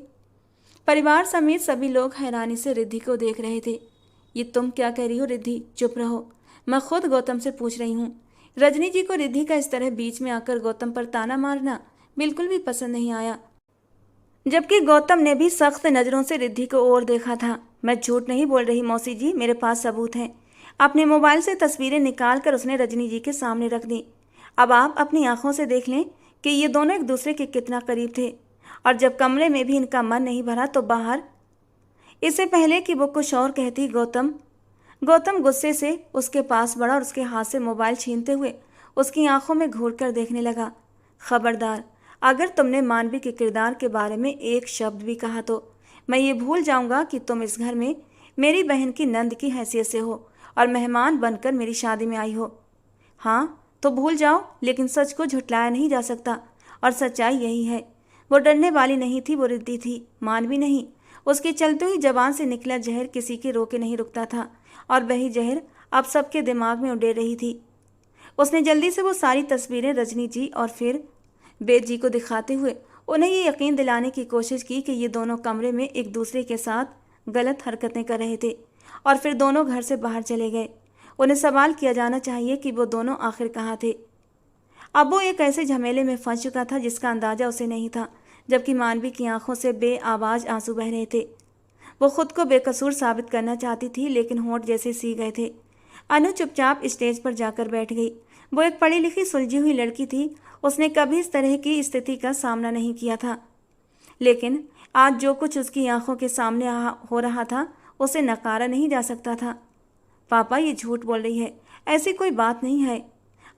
परिवार समेत सभी लोग हैरानी से रिद्धि को देख रहे थे। ये तुम क्या कह रही हो रिद्धि? चुप रहो, मैं खुद गौतम से पूछ रही हूँ। रजनी जी को रिद्धि का इस तरह बीच में आकर गौतम पर ताना मारना बिल्कुल भी पसंद नहीं आया, जबकि गौतम ने भी सख्त नज़रों से रिद्धि को और देखा था। मैं झूठ नहीं बोल रही मौसी जी, मेरे पास सबूत हैं। अपने मोबाइल से तस्वीरें निकाल कर उसने रजनी जी के सामने रख दी। अब आप अपनी आंखों से देख लें कि ये दोनों एक दूसरे के कितना करीब थे। और जब कमरे में भी इनका मन नहीं भरा तो बाहर। इससे पहले कि वो कुछ और कहती, गौतम गुस्से से उसके पास बढ़ा और उसके हाथ से मोबाइल छीनते हुए उसकी आंखों में घूर कर देखने लगा। खबरदार, अगर तुमने मानवी के किरदार के बारे में एक शब्द भी कहा तो मैं ये भूल जाऊंगा कि तुम इस घर में मेरी बहन की नंद की हैसियत से हो और मेहमान बनकर मेरी शादी में आई हो। हाँ तो भूल जाओ, लेकिन सच को झुटलाया नहीं जा सकता और सच्चाई यही है। वो डरने वाली नहीं थी, वो रिद्धि थी, मानवी नहीं। उसके चलते हुई जबान से निकला जहर किसी के रोके नहीं रुकता था और वही जहर अब सबके दिमाग में उड़े रही थी। उसने जल्दी से वो सारी तस्वीरें रजनी जी और फिर बेद जी को दिखाते हुए उन्हें ये यकीन दिलाने की कोशिश की कि ये दोनों कमरे में एक दूसरे के साथ गलत हरकतें कर रहे थे और फिर दोनों घर से बाहर चले गए। उन्हें सवाल किया जाना चाहिए कि वो दोनों आखिर कहाँ थे। अब वो एक ऐसे झमेले में फंस चुका था जिसका अंदाज़ा उसे नहीं था, जबकि मानवी की आंखों से बेआवाज़ आंसू बह रहे थे। वो खुद को बेकसूर साबित करना चाहती थी, लेकिन होंठ जैसे सी गए थे। अनु चुपचाप स्टेज पर जाकर बैठ गई। वो एक पढ़ी लिखी सुलझी हुई लड़की थी। उसने कभी इस तरह की स्थिति का सामना नहीं किया था, लेकिन आज जो कुछ उसकी आंखों के सामने हो रहा था उसे नकारा नहीं जा सकता था। पापा, ये झूठ बोल रही है, ऐसी कोई बात नहीं है।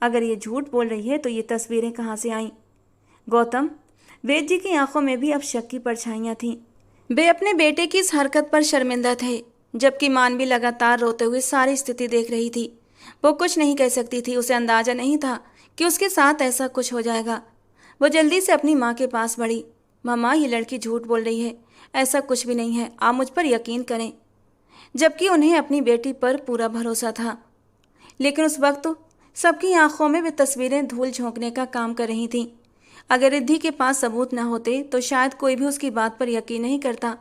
अगर ये झूठ बोल रही है तो ये तस्वीरें कहाँ से आईं? गौतम, वेद जी की आंखों में भी अब शक की परछाइयाँ थीं। वे अपने बेटे की इस हरकत पर शर्मिंदा थे, जबकि मानवी लगातार रोते हुए सारी स्थिति देख रही थी। वो कुछ नहीं कह सकती थी, उसे अंदाजा नहीं था कि उसके साथ ऐसा कुछ हो जाएगा। वो जल्दी से अपनी माँ के पास बढ़ी। मम्मा, ये लड़की झूठ बोल रही है, ऐसा कुछ भी नहीं है, आप मुझ पर यकीन करें। जबकि उन्हें अपनी बेटी पर पूरा भरोसा था, लेकिन उस वक्त सबकी आंखों में वे तस्वीरें धूल झोंकने का काम कर रही थीं। अगर रिद्धि के पास सबूत न होते तो शायद कोई भी उसकी बात पर यकीन नहीं करता,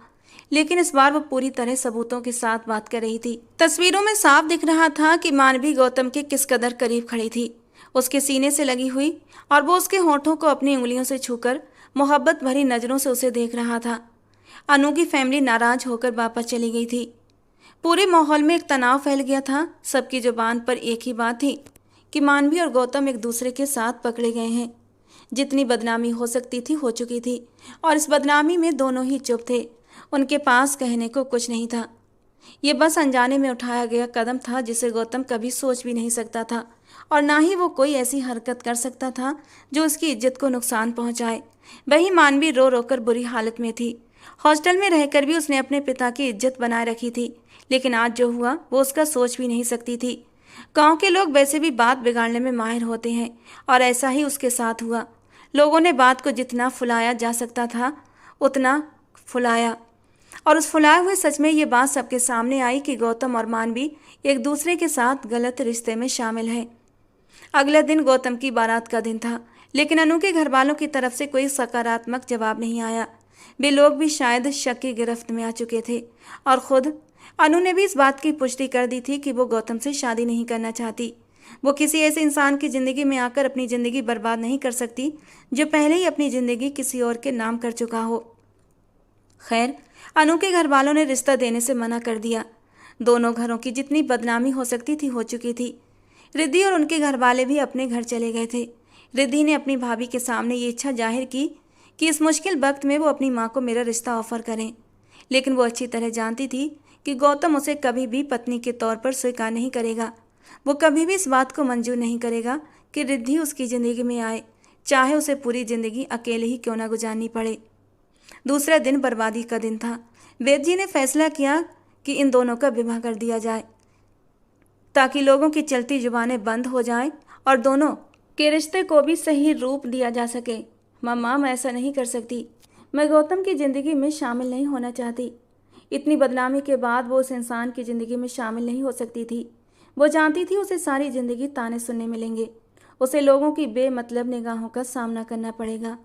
लेकिन इस बार वो पूरी तरह सबूतों के साथ बात कर रही थी। तस्वीरों में साफ दिख रहा था कि मानवी गौतम के किस कदर करीब खड़ी थी, उसके सीने से लगी हुई, और वो उसके होठों को अपनी उंगलियों से छूकर मोहब्बत भरी नज़रों से उसे देख रहा था। अनु की फैमिली नाराज होकर वापस चली गई थी। पूरे माहौल में एक तनाव फैल गया था। सबकी जुबान पर एक ही बात थी कि मानवी और गौतम एक दूसरे के साथ पकड़े गए हैं। जितनी बदनामी हो सकती थी हो चुकी थी, और इस बदनामी में दोनों ही चुप थे। उनके पास कहने को कुछ नहीं था। ये बस अनजाने में उठाया गया कदम था जिसे गौतम कभी सोच भी नहीं सकता था, और ना ही वो कोई ऐसी हरकत कर सकता था जो उसकी इज्जत को नुकसान पहुंचाए। वही मानवी रो रोकर बुरी हालत में थी। हॉस्टल में रहकर भी उसने अपने पिता की इज्जत बनाए रखी थी, लेकिन आज जो हुआ वो उसका सोच भी नहीं सकती थी। गांव के लोग वैसे भी बात बिगाड़ने में माहिर होते हैं, और ऐसा ही उसके साथ हुआ। लोगों ने बात को जितना फुलाया जा सकता था उतना फुलाया, और उस फुलाए हुए सच में ये बात सबके सामने आई कि गौतम और मानवी एक दूसरे के साथ गलत रिश्ते में शामिल हैं। अगले दिन गौतम की बारात का दिन था, लेकिन अनु के घर वालों की तरफ से कोई सकारात्मक जवाब नहीं आया। वे लोग भी शायद शक की गिरफ्त में आ चुके थे, और खुद अनु ने भी इस बात की पुष्टि कर दी थी कि वो गौतम से शादी नहीं करना चाहती। वो किसी ऐसे इंसान की ज़िंदगी में आकर अपनी ज़िंदगी बर्बाद नहीं कर सकती जो पहले ही अपनी ज़िंदगी किसी और के नाम कर चुका हो। खैर, अनु के घर वालों ने रिश्ता देने से मना कर दिया। दोनों घरों की जितनी बदनामी हो सकती थी हो चुकी थी। रिद्धि और उनके घर वाले भी अपने घर चले गए थे। रिद्धि ने अपनी भाभी के सामने ये इच्छा जाहिर की कि इस मुश्किल वक्त में वो अपनी माँ को मेरा रिश्ता ऑफर करें, लेकिन वो अच्छी तरह जानती थी कि गौतम उसे कभी भी पत्नी के तौर पर स्वीकार नहीं करेगा। वो कभी भी इस बात को मंजूर नहीं करेगा कि रिद्धि उसकी ज़िंदगी में आए, चाहे उसे पूरी ज़िंदगी अकेले ही क्यों ना गुजारनी पड़े। दूसरा दिन बर्बादी का दिन था। वेद जी ने फैसला किया कि इन दोनों का विवाह कर दिया जाए, ताकि लोगों की चलती जुबानें बंद हो जाएं और दोनों के रिश्ते को भी सही रूप दिया जा सके। मम्मा, मैं ऐसा नहीं कर सकती। मैं गौतम की ज़िंदगी में शामिल नहीं होना चाहती। इतनी बदनामी के बाद वो उस इंसान की ज़िंदगी में शामिल नहीं हो सकती थी। वो जानती थी उसे सारी ज़िंदगी ताने सुनने मिलेंगे। उसे लोगों की बेमतलब निगाहों का सामना करना पड़ेगा।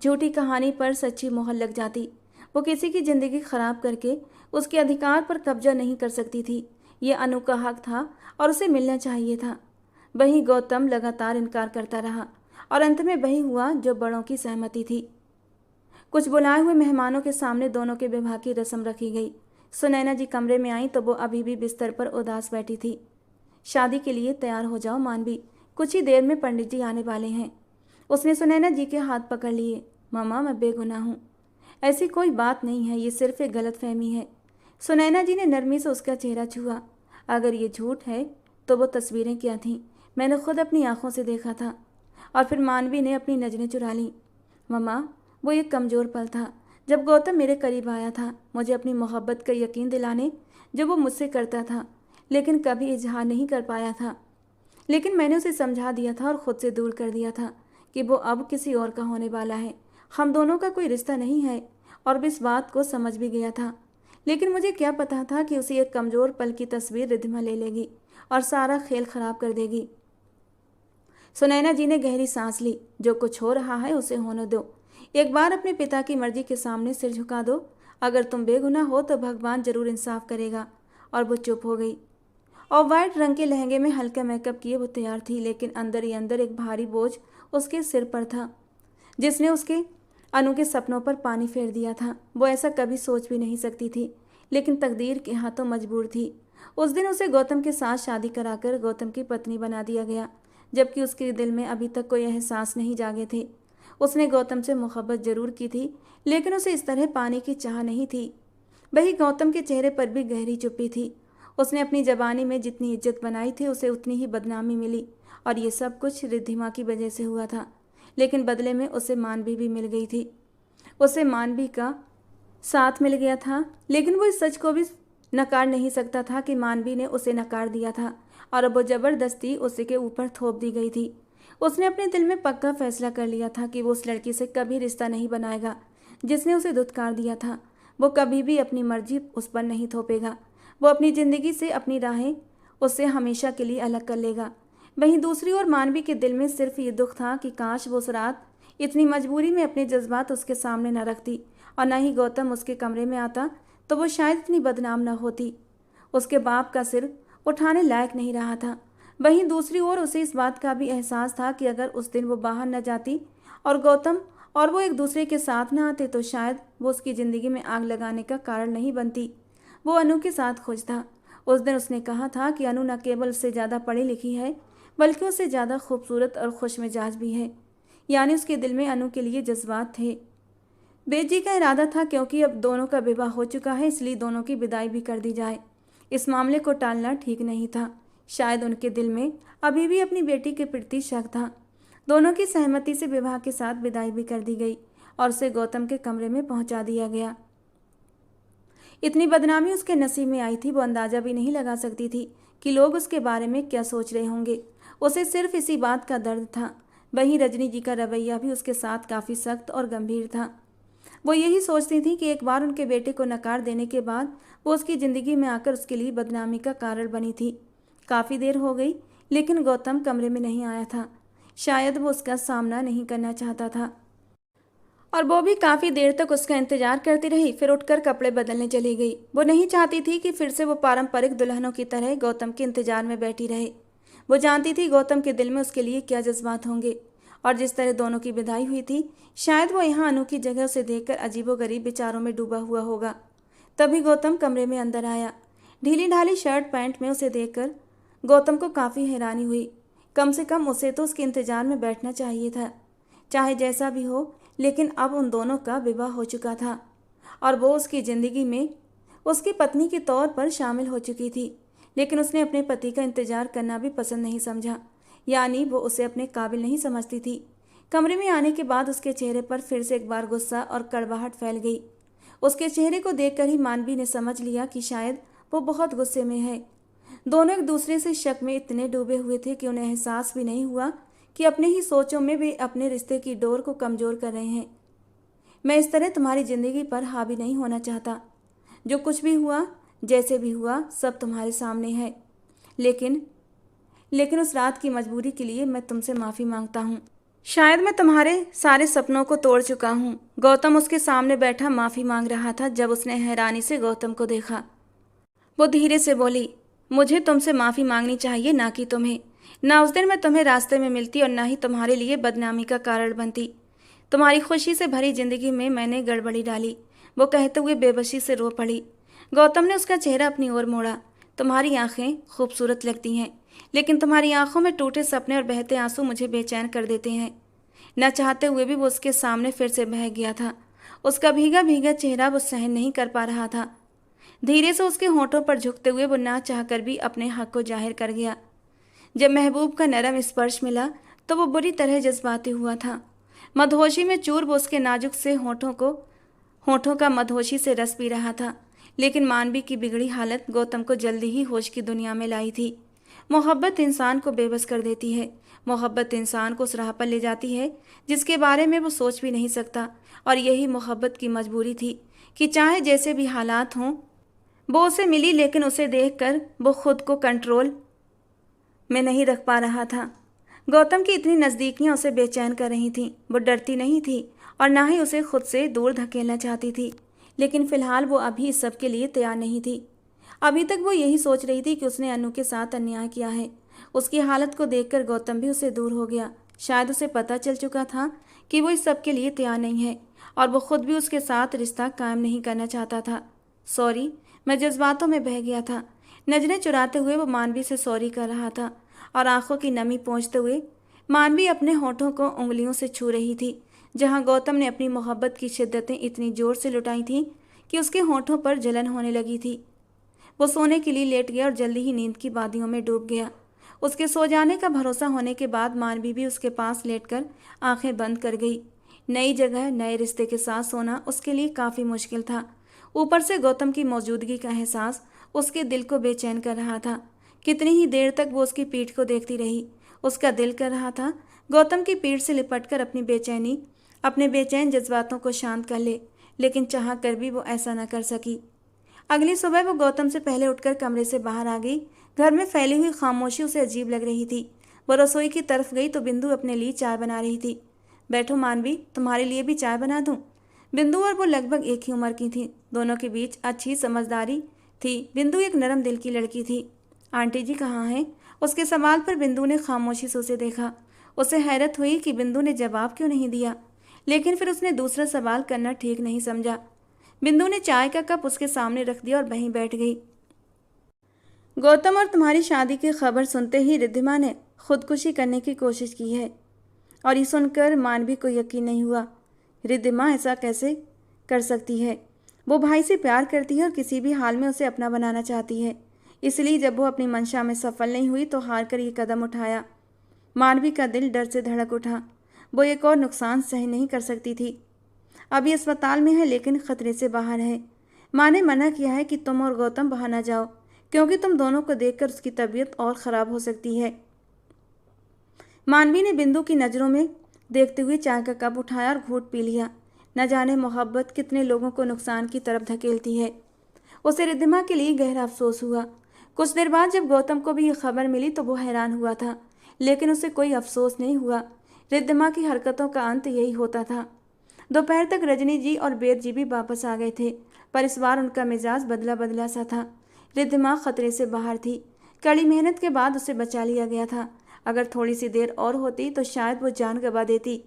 झूठी कहानी पर सच्ची मोहर लग जाती। वो किसी की ज़िंदगी खराब करके उसके अधिकार पर कब्जा नहीं कर सकती थी। ये अनु का हक था और उसे मिलना चाहिए था। वहीं गौतम लगातार इनकार करता रहा, और अंत में वही हुआ जो बड़ों की सहमति थी। कुछ बुलाए हुए मेहमानों के सामने दोनों के विवाह की रस्म रखी गई। सुनैना जी कमरे में आई तो वो अभी भी बिस्तर पर उदास बैठी थी। शादी के लिए तैयार हो जाओ मानवी, कुछ ही देर में पंडित जी आने वाले हैं। उसने सुनैना जी के हाथ पकड़ लिए। मम्मा, मैं बेगुनाह हूँ। ऐसी कोई बात नहीं है, ये सिर्फ एक गलतफहमी है। सुनैना जी ने नरमी से उसका चेहरा छुआ। अगर ये झूठ है तो वो तस्वीरें क्या थीं? मैंने खुद अपनी आंखों से देखा था। और फिर मानवी ने अपनी नज़रें चुरा लीं। मम्मा, वो एक कमज़ोर पल था जब गौतम मेरे करीब आया था, मुझे अपनी मोहब्बत का यकीन दिलाने जो वो मुझसे करता था, लेकिन कभी इजहार नहीं कर पाया था। लेकिन मैंने उसे समझा दिया था और ख़ुद से दूर कर दिया था कि वो अब किसी और का होने वाला है। हम दोनों का कोई रिश्ता नहीं है, और भी इस बात को समझ भी गया था। लेकिन मुझे क्या पता था कि उसे एक कमज़ोर पल की तस्वीर रिद्धिमा ले लेगी और सारा खेल खराब कर देगी। सुनैना जी ने गहरी सांस ली। जो कुछ हो रहा है उसे होने दो। एक बार अपने पिता की मर्जी के सामने सिर झुका दो। अगर तुम बेगुनाह हो तो भगवान जरूर इंसाफ करेगा। और वो चुप हो गई। और वाइट रंग के लहंगे में हल्का मेकअप किए वो तैयार थी, लेकिन अंदर ही अंदर एक भारी बोझ उसके सिर पर था, जिसने उसके अनु के सपनों पर पानी फेर दिया था। वो ऐसा कभी सोच भी नहीं सकती थी, लेकिन तकदीर के हाथों मजबूर थी। उस दिन उसे गौतम के साथ शादी कराकर गौतम की पत्नी बना दिया गया, जबकि उसके दिल में अभी तक कोई एहसास नहीं जागे थे। उसने गौतम से मोहब्बत जरूर की थी, लेकिन उसे इस तरह पाने की चाह नहीं थी। वही गौतम के चेहरे पर भी गहरी चुप्पी थी। उसने अपनी जवानी में जितनी इज्जत बनाई थी उसे उतनी ही बदनामी मिली, और ये सब कुछ रिद्धिमा की वजह से हुआ था। लेकिन बदले में उसे मानवी भी मिल गई थी। उसे मानवी का साथ मिल गया था, लेकिन वो इस सच को भी नकार नहीं सकता था कि मानवी ने उसे नकार दिया था, और अब वो ज़बरदस्ती उसी के ऊपर थोप दी गई थी। उसने अपने दिल में पक्का फैसला कर लिया था कि वो उस लड़की से कभी रिश्ता नहीं बनाएगा जिसने उसे धुतकार दिया था। वो कभी भी अपनी मर्जी उस पर नहीं थोपेगा। वो अपनी ज़िंदगी से अपनी राहें उससे हमेशा के लिए अलग कर लेगा। वहीं दूसरी ओर मानवी के दिल में सिर्फ ये दुख था कि काश वो उस रात इतनी मजबूरी में अपने जज्बात उसके सामने न रखती, और न ही गौतम उसके कमरे में आता तो वो शायद इतनी बदनाम न होती। उसके बाप का सिर उठाने लायक नहीं रहा था। वहीं दूसरी ओर उसे इस बात का भी एहसास था कि अगर उस दिन वो बाहर न जाती और गौतम और वो एक दूसरे के साथ न आते तो शायद वो उसकी ज़िंदगी में आग लगाने का कारण नहीं बनती। वो अनु के साथ खुश था। उस दिन उसने कहा था कि अनु न केवल उससे ज़्यादा पढ़ी लिखी है, बल्कि उससे ज़्यादा खूबसूरत और खुश मिजाज भी है। यानी उसके दिल में अनु के लिए जज्बात थे। बेद जी का इरादा था क्योंकि अब दोनों का विवाह हो चुका है, इसलिए दोनों की विदाई भी कर दी जाए। इस मामले को टालना ठीक नहीं था। शायद उनके दिल में अभी भी अपनी बेटी के प्रति शक था। दोनों की सहमति से विवाह के साथ विदाई भी कर दी गई और उसे गौतम के कमरे में पहुंचा दिया गया। इतनी बदनामी उसके नसीब में आई थी, वो अंदाजा भी नहीं लगा सकती थी कि लोग उसके बारे में क्या सोच रहे होंगे। उसे सिर्फ इसी बात का दर्द था। वहीं रजनी जी का रवैया भी उसके साथ काफ़ी सख्त और गंभीर था। वो यही सोचती थी कि एक बार उनके बेटे को नकार देने के बाद वो उसकी ज़िंदगी में आकर उसके लिए बदनामी का कारण बनी थी। काफ़ी देर हो गई, लेकिन गौतम कमरे में नहीं आया था। शायद वो उसका सामना नहीं करना चाहता था और वो भी काफ़ी देर तक उसका इंतजार करती रही। फिर उठकर कपड़े बदलने चली गई। वो नहीं चाहती थी कि फिर से वो पारंपरिक दुल्हनों की तरह गौतम के इंतजार में बैठी रहे। वो जानती थी गौतम के दिल में उसके लिए क्या जज्बात होंगे, और जिस तरह दोनों की विदाई हुई थी, शायद वो यहाँ अनु की जगह उसे देखकर अजीबोगरीब विचारों में डूबा हुआ होगा। तभी गौतम कमरे में अंदर आया। ढीली ढाली शर्ट पैंट में उसे देखकर गौतम को काफ़ी हैरानी हुई। कम से कम उसे तो उसके इंतजार में बैठना चाहिए था। चाहे जैसा भी हो, लेकिन अब उन दोनों का विवाह हो चुका था और वो उसकी ज़िंदगी में उसकी पत्नी के तौर पर शामिल हो चुकी थी। लेकिन उसने अपने पति का इंतजार करना भी पसंद नहीं समझा, यानी वो उसे अपने काबिल नहीं समझती थी। कमरे में आने के बाद उसके चेहरे पर फिर से एक बार गुस्सा और कड़वाहट फैल गई। उसके चेहरे को देखकर ही मानवी ने समझ लिया कि शायद वो बहुत गुस्से में है। दोनों एक दूसरे से शक में इतने डूबे हुए थे कि उन्हें एहसास भी नहीं हुआ कि अपने ही सोचों में वे अपने रिश्ते की डोर को कमज़ोर कर रहे हैं। मैं इस तरह तुम्हारी ज़िंदगी पर हावी नहीं होना चाहता। जो कुछ भी हुआ, जैसे भी हुआ, सब तुम्हारे सामने है। लेकिन लेकिन उस रात की मजबूरी के लिए मैं तुमसे माफ़ी मांगता हूँ। शायद मैं तुम्हारे सारे सपनों को तोड़ चुका हूँ। गौतम उसके सामने बैठा माफ़ी मांग रहा था। जब उसने हैरानी से गौतम को देखा, वो धीरे से बोली, मुझे तुमसे माफ़ी मांगनी चाहिए, ना कि तुम्हें। ना उस दिन मैं तुम्हें रास्ते में मिलती और ना ही तुम्हारे लिए बदनामी का कारण बनती। तुम्हारी खुशी से भरी जिंदगी में मैंने गड़बड़ी डाली। वो कहते हुए बेबसी से रो पड़ी। गौतम ने उसका चेहरा अपनी ओर मोड़ा। तुम्हारी आंखें खूबसूरत लगती हैं, लेकिन तुम्हारी आंखों में टूटे सपने और बहते आंसू मुझे बेचैन कर देते हैं। न चाहते हुए भी वो उसके सामने फिर से बह गया था। उसका भीगा भीगा चेहरा वो सहन नहीं कर पा रहा था। धीरे से उसके होंठों पर झुकते हुए वो ना चाहकर भी अपने हक को जाहिर कर गया। जब महबूब का नरम स्पर्श मिला तो वो बुरी तरह जज्बाती हुआ था। मदहोशी में चूर वो उसके नाजुक से होठों का मदहोशी से रस पी रहा था। लेकिन मानवी की बिगड़ी हालत गौतम को जल्दी ही होश की दुनिया में लाई थी। मोहब्बत इंसान को बेबस कर देती है। मोहब्बत इंसान को उस राह पर ले जाती है जिसके बारे में वो सोच भी नहीं सकता। और यही मोहब्बत की मजबूरी थी कि चाहे जैसे भी हालात हों, वो उसे मिली। लेकिन उसे देखकर वो खुद को कंट्रोल में नहीं रख पा रहा था। गौतम की इतनी नज़दीकियां उसे बेचैन कर रही थीं। वो डरती नहीं थी और ना ही उसे खुद से दूर धकेलना चाहती थी। लेकिन फिलहाल वो अभी इस सब के लिए तैयार नहीं थी। अभी तक वो यही सोच रही थी कि उसने अनु के साथ अन्याय किया है। उसकी हालत को देखकर गौतम भी उसे दूर हो गया। शायद उसे पता चल चुका था कि वो इस सब के लिए तैयार नहीं है और वो खुद भी उसके साथ रिश्ता कायम नहीं करना चाहता था। सॉरी, मैं जज्बातों में बह गया था। नजरें चुराते हुए वो मानवी से सॉरी कर रहा था और आंखों की नमी पोंछते हुए मानवी अपने होठों को उंगलियों से छू रही थी, जहां गौतम ने अपनी मोहब्बत की शिद्दतें इतनी जोर से लुटाई थीं कि उसके होठों पर जलन होने लगी थी। वो सोने के लिए लेट गया और जल्दी ही नींद की वादियों में डूब गया। उसके सो जाने का भरोसा होने के बाद मानवी भी उसके पास लेटकर आंखें बंद कर गई। नई जगह, नए रिश्ते के साथ सोना उसके लिए काफ़ी मुश्किल था। ऊपर से गौतम की मौजूदगी का एहसास उसके दिल को बेचैन कर रहा था। कितनी ही देर तक वो उसकी पीठ को देखती रही। उसका दिल कर रहा था गौतम की पीठ से लिपटकर अपने बेचैन जज्बातों को शांत कर ले, लेकिन चाह कर भी वो ऐसा न कर सकी। अगली सुबह वो गौतम से पहले उठकर कमरे से बाहर आ गई। घर में फैली हुई खामोशी उसे अजीब लग रही थी। वो रसोई की तरफ गई तो बिंदु अपने लिए चाय बना रही थी। बैठो मानवी, तुम्हारे लिए भी चाय बना दूं? बिंदु और वो लगभग एक ही उम्र की थी। दोनों के बीच अच्छी समझदारी थी। बिंदु एक नरम दिल की लड़की थी। आंटी जी कहाँ हैं? उसके सवाल पर बिंदु ने खामोशी से उसे देखा। उसे हैरत हुई कि बिंदु ने जवाब क्यों नहीं दिया, लेकिन फिर उसने दूसरा सवाल करना ठीक नहीं समझा। बिंदु ने चाय का कप उसके सामने रख दिया और वहीं बैठ गई। गौतम और तुम्हारी शादी की खबर सुनते ही रिद्धिमा ने खुदकुशी करने की कोशिश की है। और ये सुनकर मानवी को यकीन नहीं हुआ। रिद्धिमा ऐसा कैसे कर सकती है? वो भाई से प्यार करती है और किसी भी हाल में उसे अपना बनाना चाहती है। इसलिए जब वो अपनी मंशा में सफल नहीं हुई तो हार कर ये कदम उठाया। मानवी का दिल डर से धड़क उठा। वो एक और नुकसान सह नहीं कर सकती थी। अभी अस्पताल में है लेकिन खतरे से बाहर है। माँ ने मना किया है कि तुम और गौतम बाहर ना जाओ, क्योंकि तुम दोनों को देखकर उसकी तबीयत और ख़राब हो सकती है। मानवी ने बिंदु की नज़रों में देखते हुए चाय का कप उठाया और घूंट पी लिया। न जाने मोहब्बत कितने लोगों को नुकसान की तरफ धकेलती है। उसे रिद्धिमा के लिए गहरा अफसोस हुआ। कुछ देर बाद जब गौतम को भी ये खबर मिली तो वो हैरान हुआ था, लेकिन उसे कोई अफसोस नहीं हुआ। रिद्धिमा की हरकतों का अंत यही होता था। दोपहर तक रजनी जी और बेर जी भी वापस आ गए थे, पर इस बार उनका मिजाज बदला बदला सा था। रिद्धिमा खतरे से बाहर थी। कड़ी मेहनत के बाद उसे बचा लिया गया था। अगर थोड़ी सी देर और होती तो शायद वो जान गंवा देती।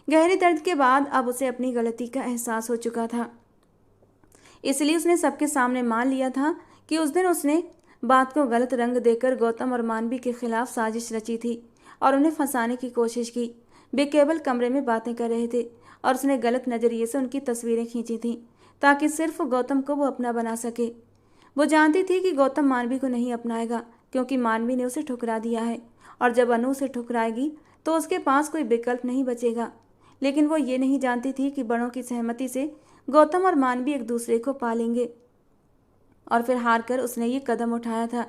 गहरे दर्द के बाद अब उसे अपनी गलती का एहसास हो चुका था। इसलिए उसने सबके सामने मान लिया था कि उस दिन उसने बात को गलत रंग देकर गौतम और मानवी के खिलाफ साजिश रची थी और उन्हें फंसाने की कोशिश की। वे केवल कमरे में बातें कर रहे थे और उसने गलत नज़रिए से उनकी तस्वीरें खींची थीं ताकि सिर्फ गौतम को वो अपना बना सके। वो जानती थी कि गौतम मानवी को नहीं अपनाएगा, क्योंकि मानवी ने उसे ठुकरा दिया है और जब अनु उसे ठुकराएगी तो उसके पास कोई विकल्प नहीं बचेगा। लेकिन वो ये नहीं जानती थी कि बड़ों की सहमति से गौतम और मानवी एक दूसरे को पालेंगे। और फिर हार कर उसने ये कदम उठाया था।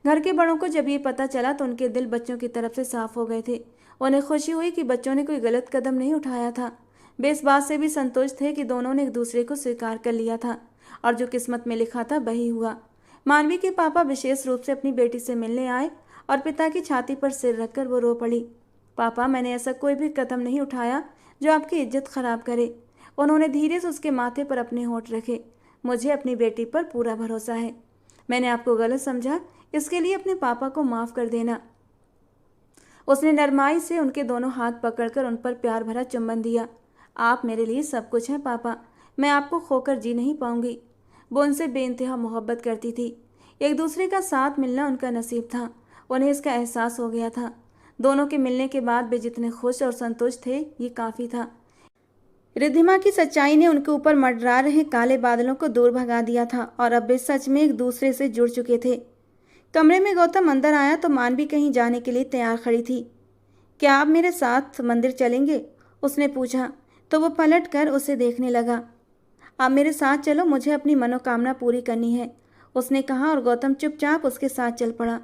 घर के बड़ों को जब ये पता चला तो उनके दिल बच्चों की तरफ से साफ हो गए थे। उन्हें खुशी हुई कि बच्चों ने कोई गलत कदम नहीं उठाया था। वे इस बात से भी संतुष्ट थे कि दोनों ने एक दूसरे को स्वीकार कर लिया था और जो किस्मत में लिखा था वही हुआ। मानवी के पापा विशेष रूप से अपनी बेटी से मिलने आए और पिता की छाती पर सिर रखकर वो रो पड़ी। पापा, मैंने ऐसा कोई भी कदम नहीं उठाया जो आपकी इज्जत खराब करे। उन्होंने धीरे से उसके माथे पर अपने होंठ रखे। मुझे अपनी बेटी पर पूरा भरोसा है। मैंने आपको गलत समझा, इसके लिए अपने पापा को माफ़ कर देना। उसने नरमाई से उनके दोनों हाथ पकड़कर उन पर प्यार भरा चुम्बन दिया। आप मेरे लिए सब कुछ हैं पापा, मैं आपको खोकर जी नहीं पाऊंगी। वो उनसे बेइंतहा मोहब्बत करती थी। एक दूसरे का साथ मिलना उनका नसीब था। उन्हें इसका एहसास हो गया था। दोनों के मिलने के बाद वे जितने खुश और संतुष्ट थे ये काफ़ी था। रिद्धिमा की सच्चाई ने उनके ऊपर मंडरा रहे काले बादलों को दूर भगा दिया था और अब वे सच में एक दूसरे से जुड़ चुके थे। कमरे में गौतम अंदर आया तो मानवी कहीं जाने के लिए तैयार खड़ी थी। क्या आप मेरे साथ मंदिर चलेंगे? उसने पूछा तो वो पलट कर उसे देखने लगा। आप मेरे साथ चलो, मुझे अपनी मनोकामना पूरी करनी है, उसने कहा और गौतम चुपचाप उसके साथ चल पड़ा।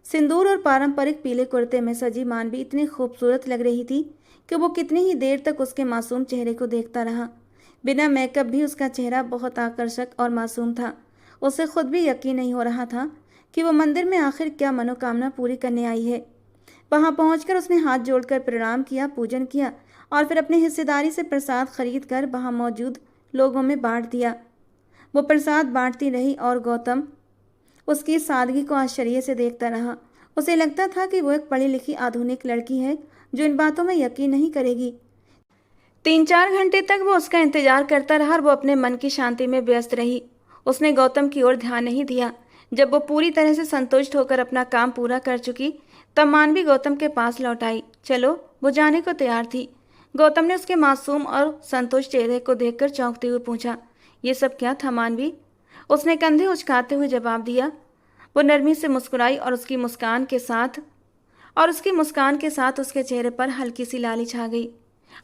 सिंदूर और पारंपरिक पीले कुर्ते में सजी मानवी इतनी खूबसूरत लग रही थी कि वो कितनी ही देर तक उसके मासूम चेहरे को देखता रहा। बिना मेकअप भी उसका चेहरा बहुत आकर्षक और मासूम था। उसे खुद भी यकीन नहीं हो रहा था कि वो मंदिर में आखिर क्या मनोकामना पूरी करने आई है। वहां पहुंचकर उसने हाथ जोड़कर प्रणाम किया, पूजन किया और फिर अपनी हिस्सेदारी से प्रसाद खरीद कर वहाँ मौजूद लोगों में बांट दिया। वो प्रसाद बांटती रही और गौतम उसकी सादगी को आश्चर्य से देखता रहा। उसे लगता था कि वो एक पढ़ी लिखी आधुनिक लड़की है जो इन बातों में यकीन नहीं करेगी। 3-4 घंटे तक वो उसका इंतजार करता रहा और वो अपने मन की शांति में व्यस्त रही। उसने गौतम की ओर ध्यान नहीं दिया। जब वो पूरी तरह से संतुष्ट होकर अपना काम पूरा कर चुकी तब मानवी गौतम के पास लौट आई। चलो, वो जाने को तैयार थी। गौतम ने उसके मासूम और संतुष्ट चेहरे को देखकर चौंकते हुए पूछा, ये सब क्या था मानवी? उसने कंधे उचकाते हुए जवाब दिया। वो नरमी से मुस्कुराई और उसकी मुस्कान के साथ उसके चेहरे पर हल्की सी लाली छा गई।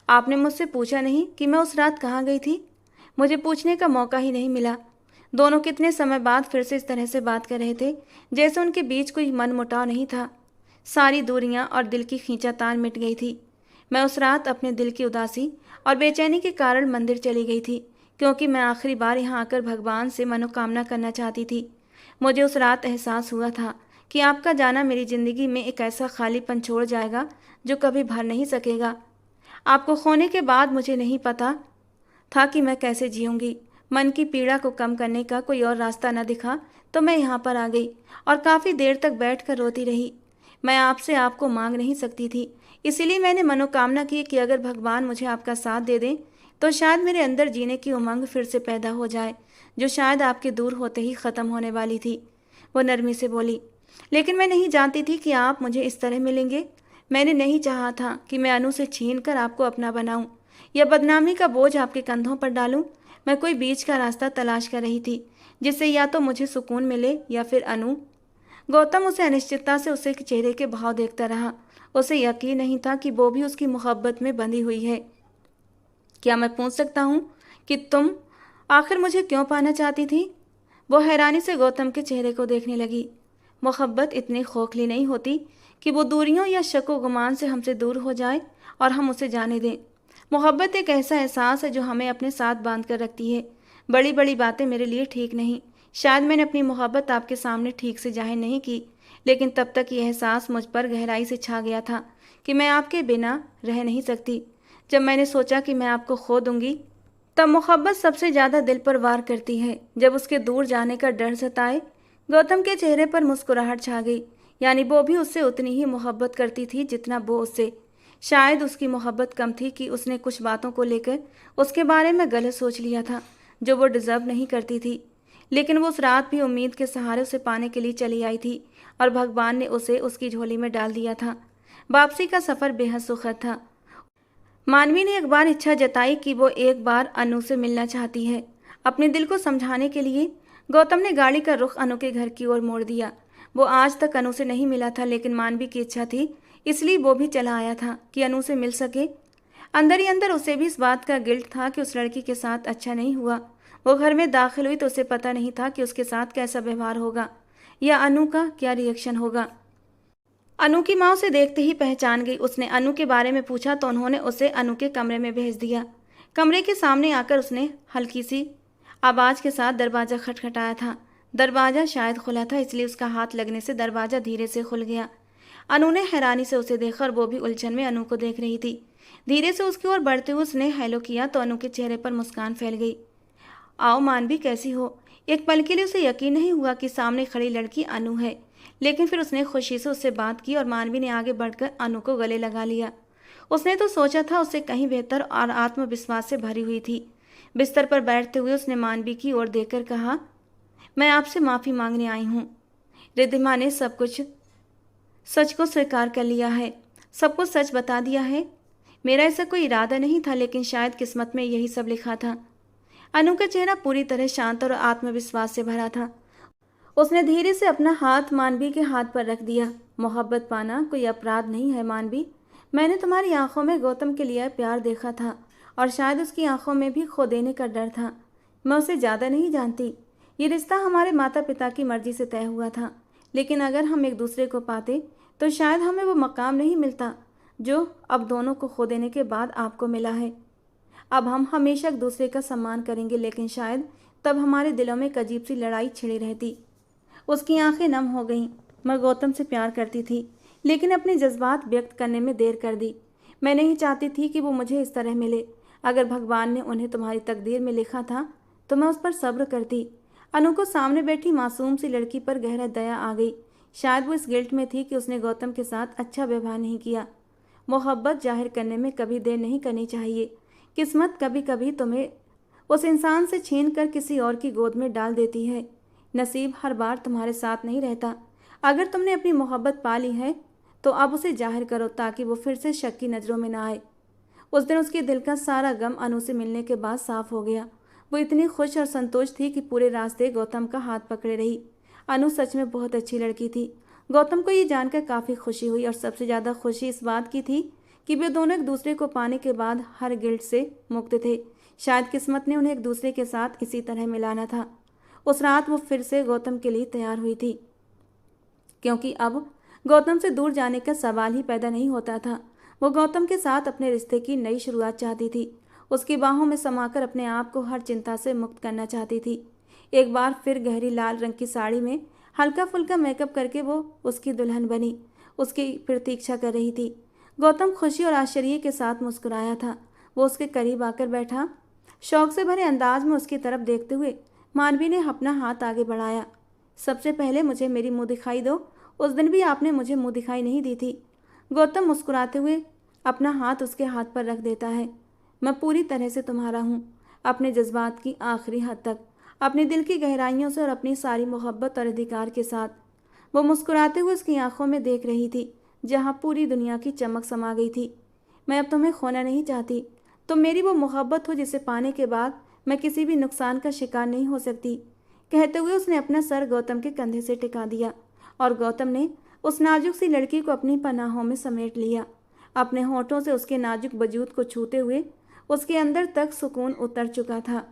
आपने मुझसे पूछा नहीं कि मैं उस रात कहाँ गई थी? मुझे पूछने का मौका ही नहीं मिला। दोनों कितने समय बाद फिर से इस तरह से बात कर रहे थे जैसे उनके बीच कोई मनमुटाव नहीं था। सारी दूरियां और दिल की खींचातान मिट गई थी। मैं उस रात अपने दिल की उदासी और बेचैनी के कारण मंदिर चली गई थी, क्योंकि मैं आखिरी बार यहाँ आकर भगवान से मनोकामना करना चाहती थी। मुझे उस रात एहसास हुआ था कि आपका जाना मेरी ज़िंदगी में एक ऐसा खालीपन छोड़ जाएगा जो कभी भर नहीं सकेगा। आपको खोने के बाद मुझे नहीं पता था कि मैं कैसे जीऊँगी। मन की पीड़ा को कम करने का कोई और रास्ता न दिखा तो मैं यहाँ पर आ गई और काफ़ी देर तक बैठकर रोती रही। मैं आपसे आपको मांग नहीं सकती थी, इसीलिए मैंने मनोकामना की कि अगर भगवान मुझे आपका साथ दे दें तो शायद मेरे अंदर जीने की उमंग फिर से पैदा हो जाए, जो शायद आपके दूर होते ही ख़त्म होने वाली थी। वो नरमी से बोली, लेकिन मैं नहीं जानती थी कि आप मुझे इस तरह मिलेंगे। मैंने नहीं चाहा था कि मैं अनु से छीन कर आपको अपना बनाऊं या बदनामी का बोझ आपके कंधों पर डालूं। मैं कोई बीच का रास्ता तलाश कर रही थी, जिससे या तो मुझे सुकून मिले या फिर अनु। गौतम उसे अनिश्चितता से उसके चेहरे के भाव देखता रहा। उसे यकीन नहीं था कि वो भी उसकी मोहब्बत में बंधी हुई है। क्या मैं पूछ सकता हूँ कि तुम आखिर मुझे क्यों पाना चाहती थी? वो हैरानी से गौतम के चेहरे को देखने लगी। मोहब्बत इतनी खोखली नहीं होती कि वो दूरियों या शक व गुमान से हमसे दूर हो जाए और हम उसे जाने दें। मोहब्बत एक ऐसा एहसास है जो हमें अपने साथ बांध कर रखती है। बड़ी बड़ी बातें मेरे लिए ठीक नहीं। शायद मैंने अपनी मोहब्बत आपके सामने ठीक से जाहिर नहीं की, लेकिन तब तक ये एहसास मुझ पर गहराई से छा गया था कि मैं आपके बिना रह नहीं सकती। जब मैंने सोचा कि मैं आपको खो दूंगी, तब मोहब्बत सबसे ज़्यादा दिल पर वार करती है जब उसके दूर जाने का डर सताए। गौतम के चेहरे पर मुस्कुराहट छा गई। यानी वो भी उससे उतनी ही मोहब्बत करती थी जितना वो उससे। शायद उसकी मोहब्बत कम थी कि उसने कुछ बातों को लेकर उसके बारे में गलत सोच लिया था जो वो डिज़र्व नहीं करती थी। लेकिन वो उस रात भी उम्मीद के सहारे उसे पाने के लिए चली आई थी और भगवान ने उसे उसकी झोली में डाल दिया था। वापसी का सफ़र बेहद सुखद था। मानवी ने एक बार इच्छा जताई कि वो एक बार अनु से मिलना चाहती है। अपने दिल को समझाने के लिए गौतम ने गाड़ी का रुख अनु के घर की ओर मोड़ दिया। वो आज तक अनु से नहीं मिला था, लेकिन मानवी की इच्छा थी, इसलिए वो भी चला आया था कि अनु से मिल सके। अंदर ही अंदर उसे भी इस बात का गिल्ट था कि उस लड़की के साथ अच्छा नहीं हुआ। वो घर में दाखिल हुई तो उसे पता नहीं था कि उसके साथ कैसा व्यवहार होगा या अनु का क्या रिएक्शन होगा। अनु की माँ उसे देखते ही पहचान गई। उसने अनु के बारे में पूछा तो उन्होंने उसे अनु के कमरे में भेज दिया। कमरे के सामने आकर उसने हल्की सी आवाज़ के साथ दरवाज़ा खटखटाया था। दरवाज़ा शायद खुला था, इसलिए उसका हाथ लगने से दरवाज़ा धीरे से खुल गया। अनु ने हैरानी से उसे देखा और वो भी उलझन में अनु को देख रही थी। धीरे से उसकी ओर बढ़ते हुए उसने हेलो किया तो अनु के चेहरे पर मुस्कान फैल गई। आओ मानवी, कैसी हो? एक पल के लिए उसे यकीन नहीं हुआ कि सामने खड़ी लड़की अनु है, लेकिन फिर उसने खुशी से उससे बात की और मानवी ने आगे बढ़कर अनु को गले लगा लिया। उसने तो सोचा था उससे कहीं बेहतर और आत्मविश्वास से भरी हुई थी। बिस्तर पर बैठते हुए उसने मानवी की ओर देखकर कहा, मैं आपसे माफ़ी मांगने आई हूँ। रिद्धिमा ने सब कुछ सच को स्वीकार कर लिया है, सब कुछ सच बता दिया है। मेरा ऐसा कोई इरादा नहीं था, लेकिन शायद किस्मत में यही सब लिखा था। अनु का चेहरा पूरी तरह शांत और आत्मविश्वास से भरा था। उसने धीरे से अपना हाथ मानवी के हाथ पर रख दिया। मोहब्बत पाना कोई अपराध नहीं है मानवी। मैंने तुम्हारी आंखों में गौतम के लिए प्यार देखा था और शायद उसकी आंखों में भी खो देने का डर था। मैं उसे ज़्यादा नहीं जानती। ये रिश्ता हमारे माता पिता की मर्जी से तय हुआ था, लेकिन अगर हम एक दूसरे को पाते तो शायद हमें वो मकाम नहीं मिलता जो अब दोनों को खो देने के बाद आपको मिला है। अब हम हमेशा एक दूसरे का सम्मान करेंगे, लेकिन शायद तब हमारे दिलों में एक अजीब सी लड़ाई छिड़ी रहती। उसकी आंखें नम हो गईं। मैं गौतम से प्यार करती थी, लेकिन अपने जज्बात व्यक्त करने में देर कर दी। मैं नहीं चाहती थी कि वो मुझे इस तरह मिले। अगर भगवान ने उन्हें तुम्हारी तकदीर में लिखा था तो मैं उस पर सब्र करती। अनु को सामने बैठी मासूम सी लड़की पर गहरा दया आ गई। शायद वो इस गिल्ट में थी कि उसने गौतम के साथ अच्छा व्यवहार नहीं किया। मोहब्बत जाहिर करने में कभी देर नहीं करनी चाहिए। किस्मत कभी कभी तुम्हें उस इंसान से छीन कर किसी और की गोद में डाल देती है। नसीब हर बार तुम्हारे साथ नहीं रहता। अगर तुमने अपनी मोहब्बत पा ली है तो अब उसे जाहिर करो ताकि वो फिर से शक की नज़रों में ना आए। उस दिन उसके दिल का सारा गम अनु से मिलने के बाद साफ हो गया। वो इतनी खुश और संतोष थी कि पूरे रास्ते गौतम का हाथ पकड़े रही। अनु सच में बहुत अच्छी लड़की थी। गौतम को ये जानकर काफ़ी खुशी हुई और सबसे ज़्यादा खुशी इस बात की थी कि वे दोनों एक दूसरे को पाने के बाद हर गिल्ट से मुक्त थे। शायद किस्मत ने उन्हें एक दूसरे के साथ इसी तरह मिलाना था। उस रात वो फिर से गौतम के लिए तैयार हुई थी, क्योंकि अब गौतम से दूर जाने का सवाल ही पैदा नहीं होता था। वो गौतम के साथ अपने रिश्ते की नई शुरुआत चाहती थी। उसकी बाहों में समाकर अपने आप को हर चिंता से मुक्त करना चाहती थी। एक बार फिर गहरी लाल रंग की साड़ी में हल्का फुल्का मेकअप करके वो उसकी दुल्हन बनी, उसकी प्रतीक्षा कर रही थी। गौतम खुशी और आश्चर्य के साथ मुस्कुराया था। वो उसके करीब आकर बैठा, शौक से भरे अंदाज में उसकी तरफ देखते हुए मानवी ने अपना हाथ आगे बढ़ाया। सबसे पहले मुझे मेरी मुँह दिखाई दो। उस दिन भी आपने मुझे मुँह दिखाई नहीं दी थी। गौतम मुस्कुराते हुए अपना हाथ उसके हाथ पर रख देता है। मैं पूरी तरह से तुम्हारा हूँ, अपने जज्बात की आखिरी हद तक, अपने दिल की गहराइयों से और अपनी सारी मोहब्बत और अधिकार के साथ। वो मुस्कुराते हुए उसकी आंखों में देख रही थी, जहाँ पूरी दुनिया की चमक समा गई थी। मैं अब तुम्हें खोना नहीं चाहती। तुम मेरी वो मोहब्बत हो जिसे पाने के बाद मैं किसी भी नुकसान का शिकार नहीं हो सकती। कहते हुए उसने अपना सर गौतम के कंधे से टिका दिया और गौतम ने उस नाजुक सी लड़की को अपनी पनाहों में समेट लिया। अपने होठों से उसके नाजुक वजूद को छूते हुए उसके अंदर तक सुकून उतर चुका था।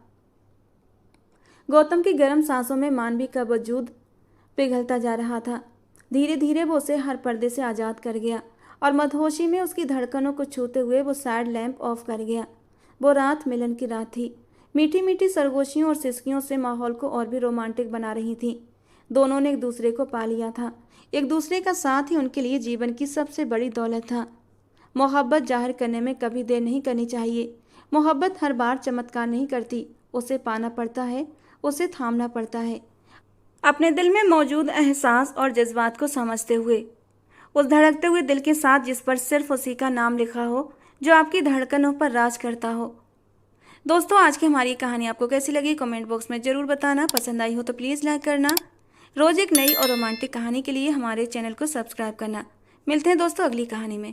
गौतम की गर्म सांसों में मानवी का वजूद पिघलता जा रहा था। धीरे धीरे वो उसे हर पर्दे से आज़ाद कर गया और मदहोशी में उसकी धड़कनों को छूते हुए वो साइड लैंप ऑफ कर गया। वो रात मिलन की रात थी। मीठी मीठी सरगोशियों और सिसकियों से माहौल को और भी रोमांटिक बना रही थी। दोनों ने एक दूसरे को पा लिया था। एक दूसरे का साथ ही उनके लिए जीवन की सबसे बड़ी दौलत था। मोहब्बत जाहिर करने में कभी देर नहीं करनी चाहिए। मोहब्बत हर बार चमत्कार नहीं करती, उसे पाना पड़ता है, उसे थामना पड़ता है। अपने दिल में मौजूद एहसास और जज्बात को समझते हुए, उस धड़कते हुए दिल के साथ जिस पर सिर्फ उसी का नाम लिखा हो, जो आपकी धड़कनों पर राज करता हो। दोस्तों, आज की हमारी कहानी आपको कैसी लगी कमेंट बॉक्स में ज़रूर बताना। पसंद आई हो तो प्लीज़ लाइक करना। रोज़ एक नई और रोमांटिक कहानी के लिए हमारे चैनल को सब्सक्राइब करना। मिलते हैं दोस्तों अगली कहानी में।